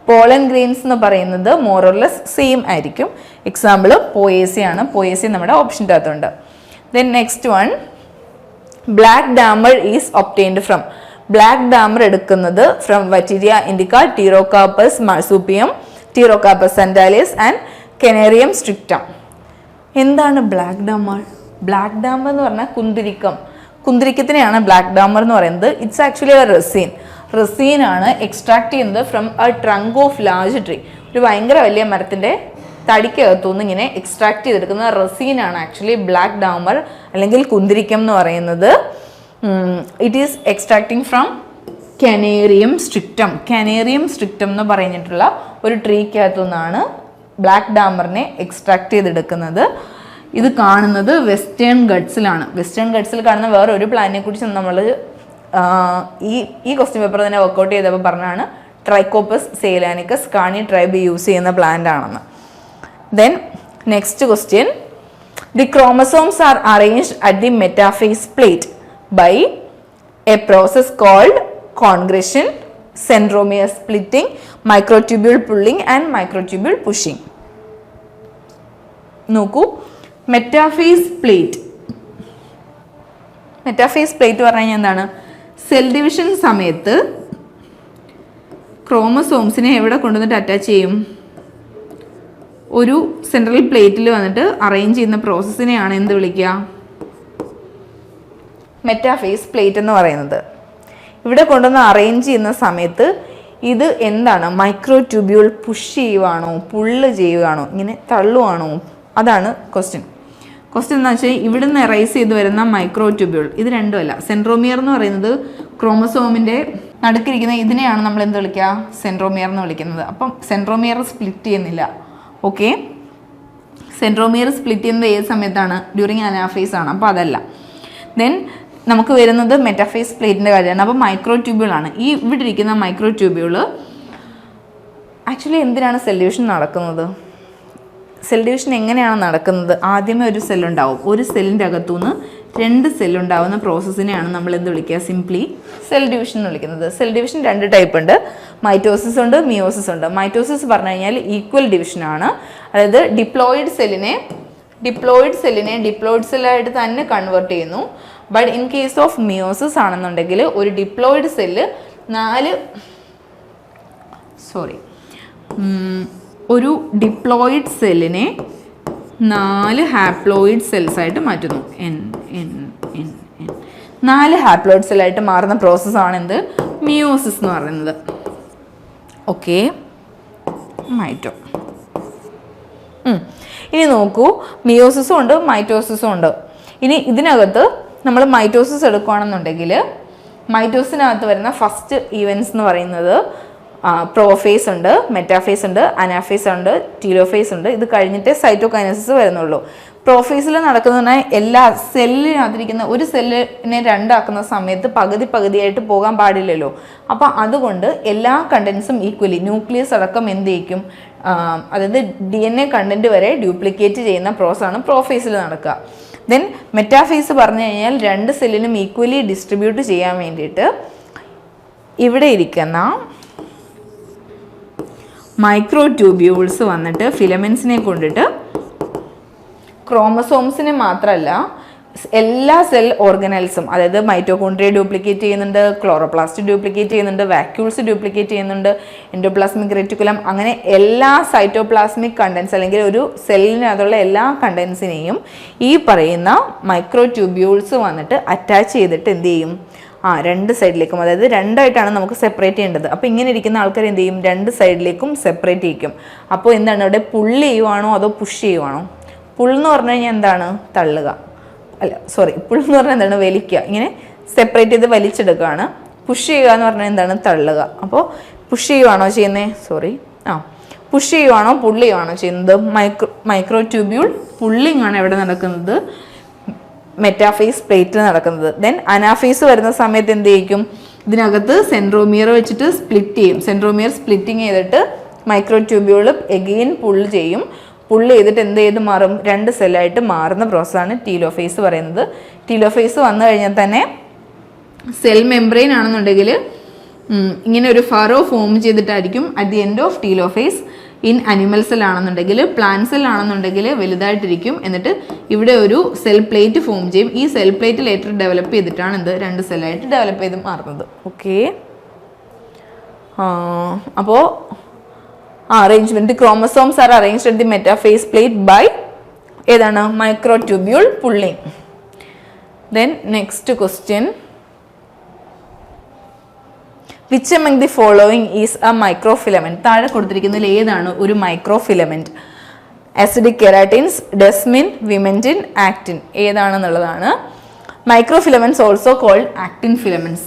പോളൻ ഗ്രെയിൻസ് എന്ന് പറയുന്നത് മോർ ഓർ ലെസ് സെയിം ആയിരിക്കും. എക്സാമ്പിൾ പോയേസി ആണ്. പോയേസി നമ്മുടെ ഓപ്ഷൻ്റെ അകത്തുണ്ട്. Then next one, black Dahmer is obtained from. Black Dahmer എടുക്കുന്നത് ഫ്രം വറ്റീരിയ ഇൻഡിക്ക, ടീറോകാർപ്പസ് മാർസൂപ്പിയം, ടീറോകാർപ്പസ് സെൻറ്റാലിയസ് ആൻഡ് കെനേറിയം സ്ട്രിക്റ്റം. എന്താണ് ബ്ലാക്ക് ഡാമർ? ബ്ലാക്ക് ഡാമർ എന്ന് പറഞ്ഞാൽ കുന്തിരിക്കം. കുന്തിരിക്കത്തിനെയാണ് ബ്ലാക്ക് ഡാമർ എന്ന് പറയുന്നത്. It's actually a resin. റെസീനാണ് എക്സ്ട്രാക്ട് ചെയ്യുന്നത് from a trunk of large tree. ഒരു ഭയങ്കര വലിയ മരത്തിൻ്റെ തടിക്കകത്തുനിന്ന് ഇങ്ങനെ എക്സ്ട്രാക്ട് ചെയ്തെടുക്കുന്ന റെസീനാണ് ആക്ച്വലി ബ്ലാക്ക് ഡാമർ അല്ലെങ്കിൽ കുന്തിരിക്കം എന്ന് പറയുന്നത്. It is extracting from Canarium strictum. Canarium strictum എന്ന് പറഞ്ഞിട്ടുള്ള ഒരു ട്രീക്കകത്തു നിന്നാണ് ബ്ലാക്ക് ഡാമറിനെ എക്സ്ട്രാക്ട് ചെയ്തെടുക്കുന്നത്. ഇത് കാണുന്നത് വെസ്റ്റേൺ ഗട്ട്സിലാണ്. വെസ്റ്റേൺ ഗട്ട്സിൽ കാണുന്ന വേറെ ഒരു പ്ലാന്റിനെ കുറിച്ച് നമ്മൾ ഈ ക്വസ്റ്റ്യൻ പേപ്പർ തന്നെ വർക്കൗട്ട് ചെയ്തപ്പോൾ പറഞ്ഞാണ് Trichopus zeylanicus Kani tribe use ചെയ്യുന്ന പ്ലാന്റ് ആണെന്ന്. Then next question, the chromosomes are arranged at the metaphase plate by a process called congression, centromere splitting, microtubule pulling and microtubule pushing. നോക്കൂ, metaphase plate. Metaphase plate പറഞ്ഞു കഴിഞ്ഞാൽ എന്താണ്? Cell division സമയത്ത് ക്രോമസോംസിനെ എവിടെ കൊണ്ടുവന്നിട്ട് attach ചെയ്യും? ഒരു സെൻട്രൽ പ്ലേറ്റിൽ വന്നിട്ട് അറേഞ്ച് ചെയ്യുന്ന പ്രോസസ്സിനെയാണ് എന്ത് വിളിക്കുക? മെറ്റാഫേസ് പ്ലേറ്റ് എന്ന് പറയുന്നത്. ഇവിടെ കൊണ്ടുവന്ന് അറേഞ്ച് ചെയ്യുന്ന സമയത്ത് ഇത് എന്താണ്? മൈക്രോട്യൂബ്യൂൾ പുഷ് ചെയ്യുവാണോ, പുള്ള് ചെയ്യുവാണോ, ഇങ്ങനെ തള്ളുവാണോ? അതാണ് ക്വസ്റ്റ്യൻ. ക്വസ്റ്റ്യൻ എന്ന് വെച്ചാൽ ഇവിടുന്ന് എറൈസ് ചെയ്ത് വരുന്ന മൈക്രോട്യൂബ്യൂൾ ഇത് രണ്ടുമല്ല. സെൻട്രോമിയർ എന്ന് പറയുന്നത് ക്രോമസോമിൻ്റെ നടുക്കിരിക്കുന്ന ഇതിനെയാണ് നമ്മൾ എന്ത് വിളിക്കുക? സെൻട്രോമിയർ എന്ന് വിളിക്കുന്നത്. അപ്പം സെൻട്രോമിയർ സ്പ്ലിറ്റ് ചെയ്യുന്നില്ല. ഓക്കെ, സെൻട്രോമിയർ സ്പ്ലിറ്റ് ചെയ്യുന്നത് ഏത് സമയത്താണ്? ഡ്യൂറിങ് അനാഫേസ് ആണ്. അപ്പോൾ അതല്ല. ദെൻ നമുക്ക് വരുന്നത് മെറ്റാഫേസ് പ്ലേറ്റിൻ്റെ കാര്യമാണ്. അപ്പോൾ മൈക്രോട്യൂബ്യൂൾ ആണ്. ഈ ഇവിടെ ഇരിക്കുന്ന മൈക്രോട്യൂബ്യൂൾ ആക്ച്വലി എന്തിനാണ് സെൽ ഡിവിഷൻ നടക്കുന്നത്? സെൽ ഡിവിഷൻ എങ്ങനെയാണ് നടക്കുന്നത്? ആദ്യമേ ഒരു സെല്ലുണ്ടാവും. ഒരു സെല്ലിൻ്റെ അകത്തുനിന്ന് 2 സെല്ലുണ്ടാവുന്ന പ്രോസസ്സിനെയാണ് നമ്മൾ എന്ത് വിളിക്കുക? സിംപ്ലി സെൽ ഡിവിഷൻ എന്ന് വിളിക്കുന്നത്. സെൽ ഡിവിഷൻ 2 ടൈപ്പ് ഉണ്ട്. മൈറ്റോസിസ് ഉണ്ട്, മിയോസിസ് ഉണ്ട്. മൈറ്റോസിസ് പറഞ്ഞു കഴിഞ്ഞാൽ ഈക്വൽ ഡിവിഷനാണ്. അതായത് ഡിപ്ലോയിഡ് സെല്ലിനെ ഡിപ്ലോയിഡ് സെല്ലായിട്ട് തന്നെ കൺവേർട്ട് ചെയ്യുന്നു. But in case of meiosis ആണെന്നുണ്ടെങ്കിൽ ഒരു ഡിപ്ലോയിഡ് സെല്ല് ഒരു ഡിപ്ലോയിഡ് സെല്ലിനെ 4 ഹാപ്ലോയിഡ് സെൽസ് ആയിട്ട് മാറ്റുന്നു. 4 ഹാപ്ലോയിഡ് സെല്ലായിട്ട് മാറുന്ന പ്രോസസ്സാണ് എന്ത്? മിയോസിസ് എന്ന് പറയുന്നത്. ഓക്കെ, മൈറ്റോ. ഇനി നോക്കൂ, മിയോസിസും ഉണ്ട്, മൈറ്റോസിസും ഉണ്ട്. ഇനി ഇതിനകത്ത് നമ്മൾ മൈറ്റോസിസ് എടുക്കുകയാണെന്നുണ്ടെങ്കിൽ മൈറ്റോസിനകത്ത് വരുന്ന ഫസ്റ്റ് ഈവൻസ് എന്ന് പറയുന്നത് പ്രോഫേസ് ഉണ്ട്, മെറ്റാഫേസ് ഉണ്ട്, അനാഫേസ് ഉണ്ട്, ടീലോഫേസ് ഉണ്ട്. ഇത് കഴിഞ്ഞിട്ടേ സൈറ്റോകൈനസിസ് വരുന്നുള്ളൂ. പ്രോഫേസിൽ നടക്കുന്ന എല്ലാ സെല്ലിനകത്തിരിക്കുന്ന ഒരു സെല്ലിനെ 2 ആക്കുന്ന സമയത്ത് പകുതിയായിട്ട് പോകാൻ പാടില്ലല്ലോ. അപ്പോൾ അതുകൊണ്ട് എല്ലാ കണ്ടൻസും ഈക്വലി ന്യൂക്ലിയസ് അടക്കം എന്ത് ചെയ്യും? അതായത് DNA കണ്ടന്റ് വരെ ഡ്യൂപ്ലിക്കേറ്റ് ചെയ്യുന്ന പ്രോസസ്സാണ് പ്രോഫേസിൽ നടക്കുക. ദെൻ മെറ്റാഫേസ് പറഞ്ഞു കഴിഞ്ഞാൽ 2 സെല്ലിനും ഈക്വലി ഡിസ്ട്രിബ്യൂട്ട് ചെയ്യാൻ വേണ്ടിയിട്ട് ഇവിടെ ഇരിക്കുന്ന മൈക്രോട്യൂബ്യൂൾസ് വന്നിട്ട് ഫിലമെൻസിനെ കൊണ്ടിട്ട് ക്രോമസോംസിനെ മാത്രമല്ല എല്ലാ സെൽ ഓർഗനൽസും, അതായത് മൈറ്റോകോൺട്രിയ ഡ്യൂപ്ലിക്കേറ്റ് ചെയ്യുന്നുണ്ട്, ക്ലോറോപ്ലാസ്റ്റ് ഡ്യൂപ്ലിക്കേറ്റ് ചെയ്യുന്നുണ്ട്, വാക്യൂൾസ് ഡ്യൂപ്ലിക്കേറ്റ് ചെയ്യുന്നുണ്ട്, എൻഡോപ്ലാസ്മിക് റെറ്റിക്കുലം, അങ്ങനെ എല്ലാ സൈറ്റോപ്ലാസ്മിക് കണ്ടൻസ് അല്ലെങ്കിൽ ഒരു സെല്ലിനകത്തുള്ള എല്ലാ കണ്ടൻസിനെയും ഈ പറയുന്ന മൈക്രോട്യൂബ്യൂൾസ് വന്നിട്ട് അറ്റാച്ച് ചെയ്തിട്ട് എന്ത് ചെയ്യും? 2 സൈഡിലേക്കും, അതായത് 2 ആയിട്ടാണ് നമുക്ക് സെപ്പറേറ്റ് ചെയ്യേണ്ടത്. അപ്പോൾ ഇങ്ങനെ ഇരിക്കുന്ന ആൾക്കാർ എന്ത് ചെയ്യും? 2 സൈഡിലേക്കും സെപ്പറേറ്റ് ചെയ്യിക്കും. അപ്പോൾ എന്താണ് ഇവിടെ? പുള്ള് ചെയ്യുവാണോ അതോ പുഷ് ചെയ്യുവാണോ? പുള്ളെന്ന് പറഞ്ഞു കഴിഞ്ഞാൽ എന്താണ്? തള്ളുക. പുള്ളെന്ന് പറഞ്ഞാൽ എന്താണ്? വലിക്കുക. ഇങ്ങനെ സെപ്പറേറ്റ് ചെയ്ത് വലിച്ചെടുക്കുകയാണ്. പുഷ് ചെയ്യുക എന്ന് പറഞ്ഞാൽ എന്താണ്? തള്ളുക. അപ്പോൾ പുഷ് ചെയ്യുവാണോ ചെയ്യുന്നത്? പുഷ് ചെയ്യുവാണോ പുള്ള് ചെയ്യുവാണോ ചെയ്യുന്നത്? മൈക്രോ ട്യൂബ്യൂൾ പുള്ളിങ് ആണ് എവിടെ നടക്കുന്നത്? മെറ്റാഫേസ് പ്ലേറ്റിൽ നടക്കുന്നത്. ദെൻ അനാഫേസ് വരുന്ന സമയത്ത് എന്ത് ചെയ്യും? ഇതിനകത്ത് സെൻട്രോമിയർ വെച്ചിട്ട് സ്പ്ലിറ്റ് ചെയ്യും. സെൻട്രോമിയർ സ്പ്ലിറ്റിങ് ചെയ്തിട്ട് മൈക്രോ ട്യൂബ്യൂൾ എഗെയിൻ പുള്ള് ചെയ്യും. പുള്ള് ചെയ്തിട്ട് എന്ത് ചെയ്ത് മാറും? 2 സെല്ലായിട്ട് മാറുന്ന പ്രോസസ്സാണ് ടീലോഫേസ് പറയുന്നത്. ടീലോഫേസ് വന്നു കഴിഞ്ഞാൽ തന്നെ സെൽ മെംബ്രെയിൻ ആണെന്നുണ്ടെങ്കിൽ ഇങ്ങനെ ഒരു ഫറോ ഫോം ചെയ്തിട്ടായിരിക്കും at the end of telophase. In animal cell ആണെന്നുണ്ടെങ്കിൽ, പ്ലാന്റ് സെൽ ആണെന്നുണ്ടെങ്കിൽ വലുതായിട്ടിരിക്കും. എന്നിട്ട് ഇവിടെ ഒരു സെൽ പ്ലേറ്റ് ഫോം ചെയ്യും. ഈ സെൽ പ്ലേറ്റ് ലേറ്റർ ഡെവലപ്പ് ചെയ്തിട്ടാണ് 2 സെല്ലായിട്ട് ഡെവലപ്പ് ചെയ്ത് മാറുന്നത്. ഓക്കെ, അപ്പോൾ arrangement chromosomes are arranged at the metaphase plate by ഏതാണ്? Microtubule pulling. Then next question, which among the following is a microfilament? താഴെ കൊടുത്തിരിക്കുന്നതിൽ ഏതാണ് ഒരു microfilament? Acidic keratins, desmin, vimentin, actin ഏതാണെന്നുള്ളതാണ്. Microfilaments also called actin filaments.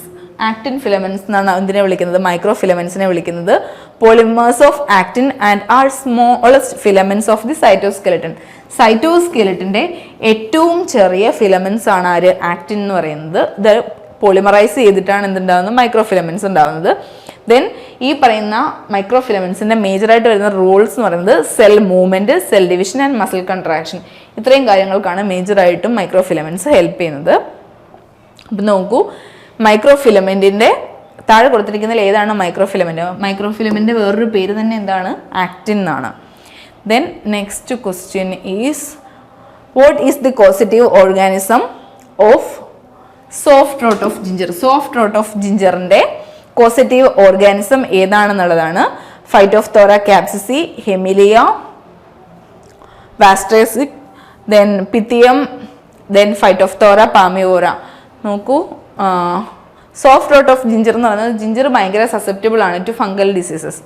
Actin filaments എന്നാണ് എന്തിനെ വിളിക്കുന്നത്? മൈക്രോഫിലമെന്റ്സിനെ വിളിക്കുന്നത്. Polymers of actin and are smallest filaments of the cytoskeleton. സൈറ്റോസ്കെലറ്റിന്റെ ഏറ്റവും ചെറിയ ഫിലമെന്റ്സ് ആണ് ആര്? ആക്ടിൻ എന്ന് പറയുന്നത്. ഇത് പോളിമറൈസ് ചെയ്തിട്ടാണ് എന്തുണ്ടാകുന്നത്? മൈക്രോഫിലമെന്റ്സ് ഉണ്ടാകുന്നത്. ദെൻ ഈ പറയുന്ന മൈക്രോഫിലമെന്റ്സിന്റെ മേജറായിട്ട് വരുന്ന റോൾസ് എന്ന് പറയുന്നത് cell movement, cell division and muscle contraction. ഇത്രയും കാര്യങ്ങൾക്കാണ് മേജറായിട്ടും മൈക്രോഫിലമെന്റ്സ് ഹെൽപ്പ് ചെയ്യുന്നത്. അപ്പം നോക്കൂ, മൈക്രോഫിലമെന്റിന്റെ താഴെ കൊടുത്തിരിക്കുന്നതിൽ ഏതാണ് മൈക്രോഫിലമെന്റ്? മൈക്രോഫിലമെന്റിന്റെ വേറൊരു പേര് തന്നെ എന്താണ്? ആക്ടിൻ എന്നാണ്. Then next question is, what is the causative organism of soft rot of ginger? Soft rot of ജിഞ്ചറിന്റെ കോസറ്റീവ് ഓർഗാനിസം ഏതാണെന്നുള്ളതാണ്. Phytophthora capsici, Hemileia, vastatrix, then Pythium, then Phytophthora palmivora. നോക്കൂ, സോഫ്റ്റ് റോട്ട് ഓഫ് ജിഞ്ചർ എന്ന് പറയുന്നത് ginger ഭയങ്കര susceptible ആണ് to fungal diseases,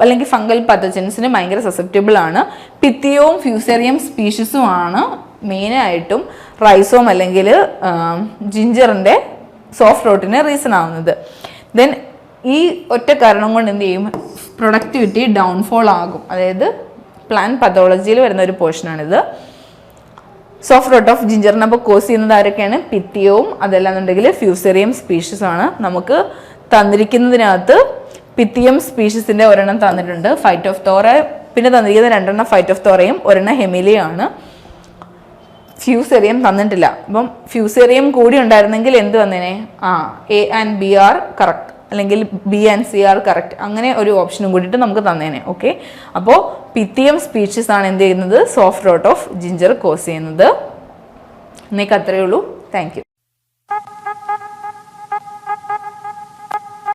അല്ലെങ്കിൽ fungal പതജൻസിന് ഭയങ്കര susceptible ആണ്. പിത്തിയവും ഫ്യൂസേറിയം സ്പീഷീസും ആണ് മെയിനായിട്ടും റൈസോം അല്ലെങ്കിൽ ജിഞ്ചറിൻ്റെ സോഫ്റ്റ് റോട്ടിന് റീസൺ ആവുന്നത്. ദെൻ ഈ ഒറ്റ കാരണം കൊണ്ട് എന്ത് ചെയ്യും? പ്രൊഡക്ടിവിറ്റി ഡൗൺഫോൾ ആകും. അതായത് പ്ലാന്റ് പതോളജിയിൽ വരുന്ന ഒരു പോർഷനാണിത്. സോഫ്റ്റ് റോട്ട് ഓഫ് ജിഞ്ചറിനെ അപ്പോൾ കോസ് ചെയ്യുന്നത് ആരൊക്കെയാണ്? പിത്തിയവും അതല്ലാന്നുണ്ടെങ്കിൽ ഫ്യൂസേറിയം സ്പീഷീസും ആണ്. നമുക്ക് തന്നിരിക്കുന്നതിനകത്ത് പിത്തിയം സ്പീഷീസിൻ്റെ ഒരെണ്ണം തന്നിട്ടുണ്ട്, ഫൈറ്റോഫ്തോറ. പിന്നെ തന്നിരിക്കുന്ന 2 എണ്ണം ഫൈറ്റോഫ്തോറയും 1 എണ്ണം ഹെമിലിയാണ്. ഫ്യൂസേറിയം തന്നിട്ടില്ല. അപ്പം ഫ്യൂസേറിയം കൂടി ഉണ്ടായിരുന്നെങ്കിൽ എന്ത് വന്നേനെ? A and B are correct, അല്ലെങ്കിൽ B and C are correct, അങ്ങനെ ഒരു ഓപ്ഷനും കൂടിയിട്ട് നമുക്ക് തന്നേനെ. ഓക്കെ, അപ്പോൾ പിത്തിയം സ്പീഷീസ് ആണ് എന്ത് ചെയ്യുന്നത്? Soft rot of ginger cause ചെയ്യുന്നത്. ഇന്നേക്ക് അത്രയേ ഉള്ളൂ. Thank U.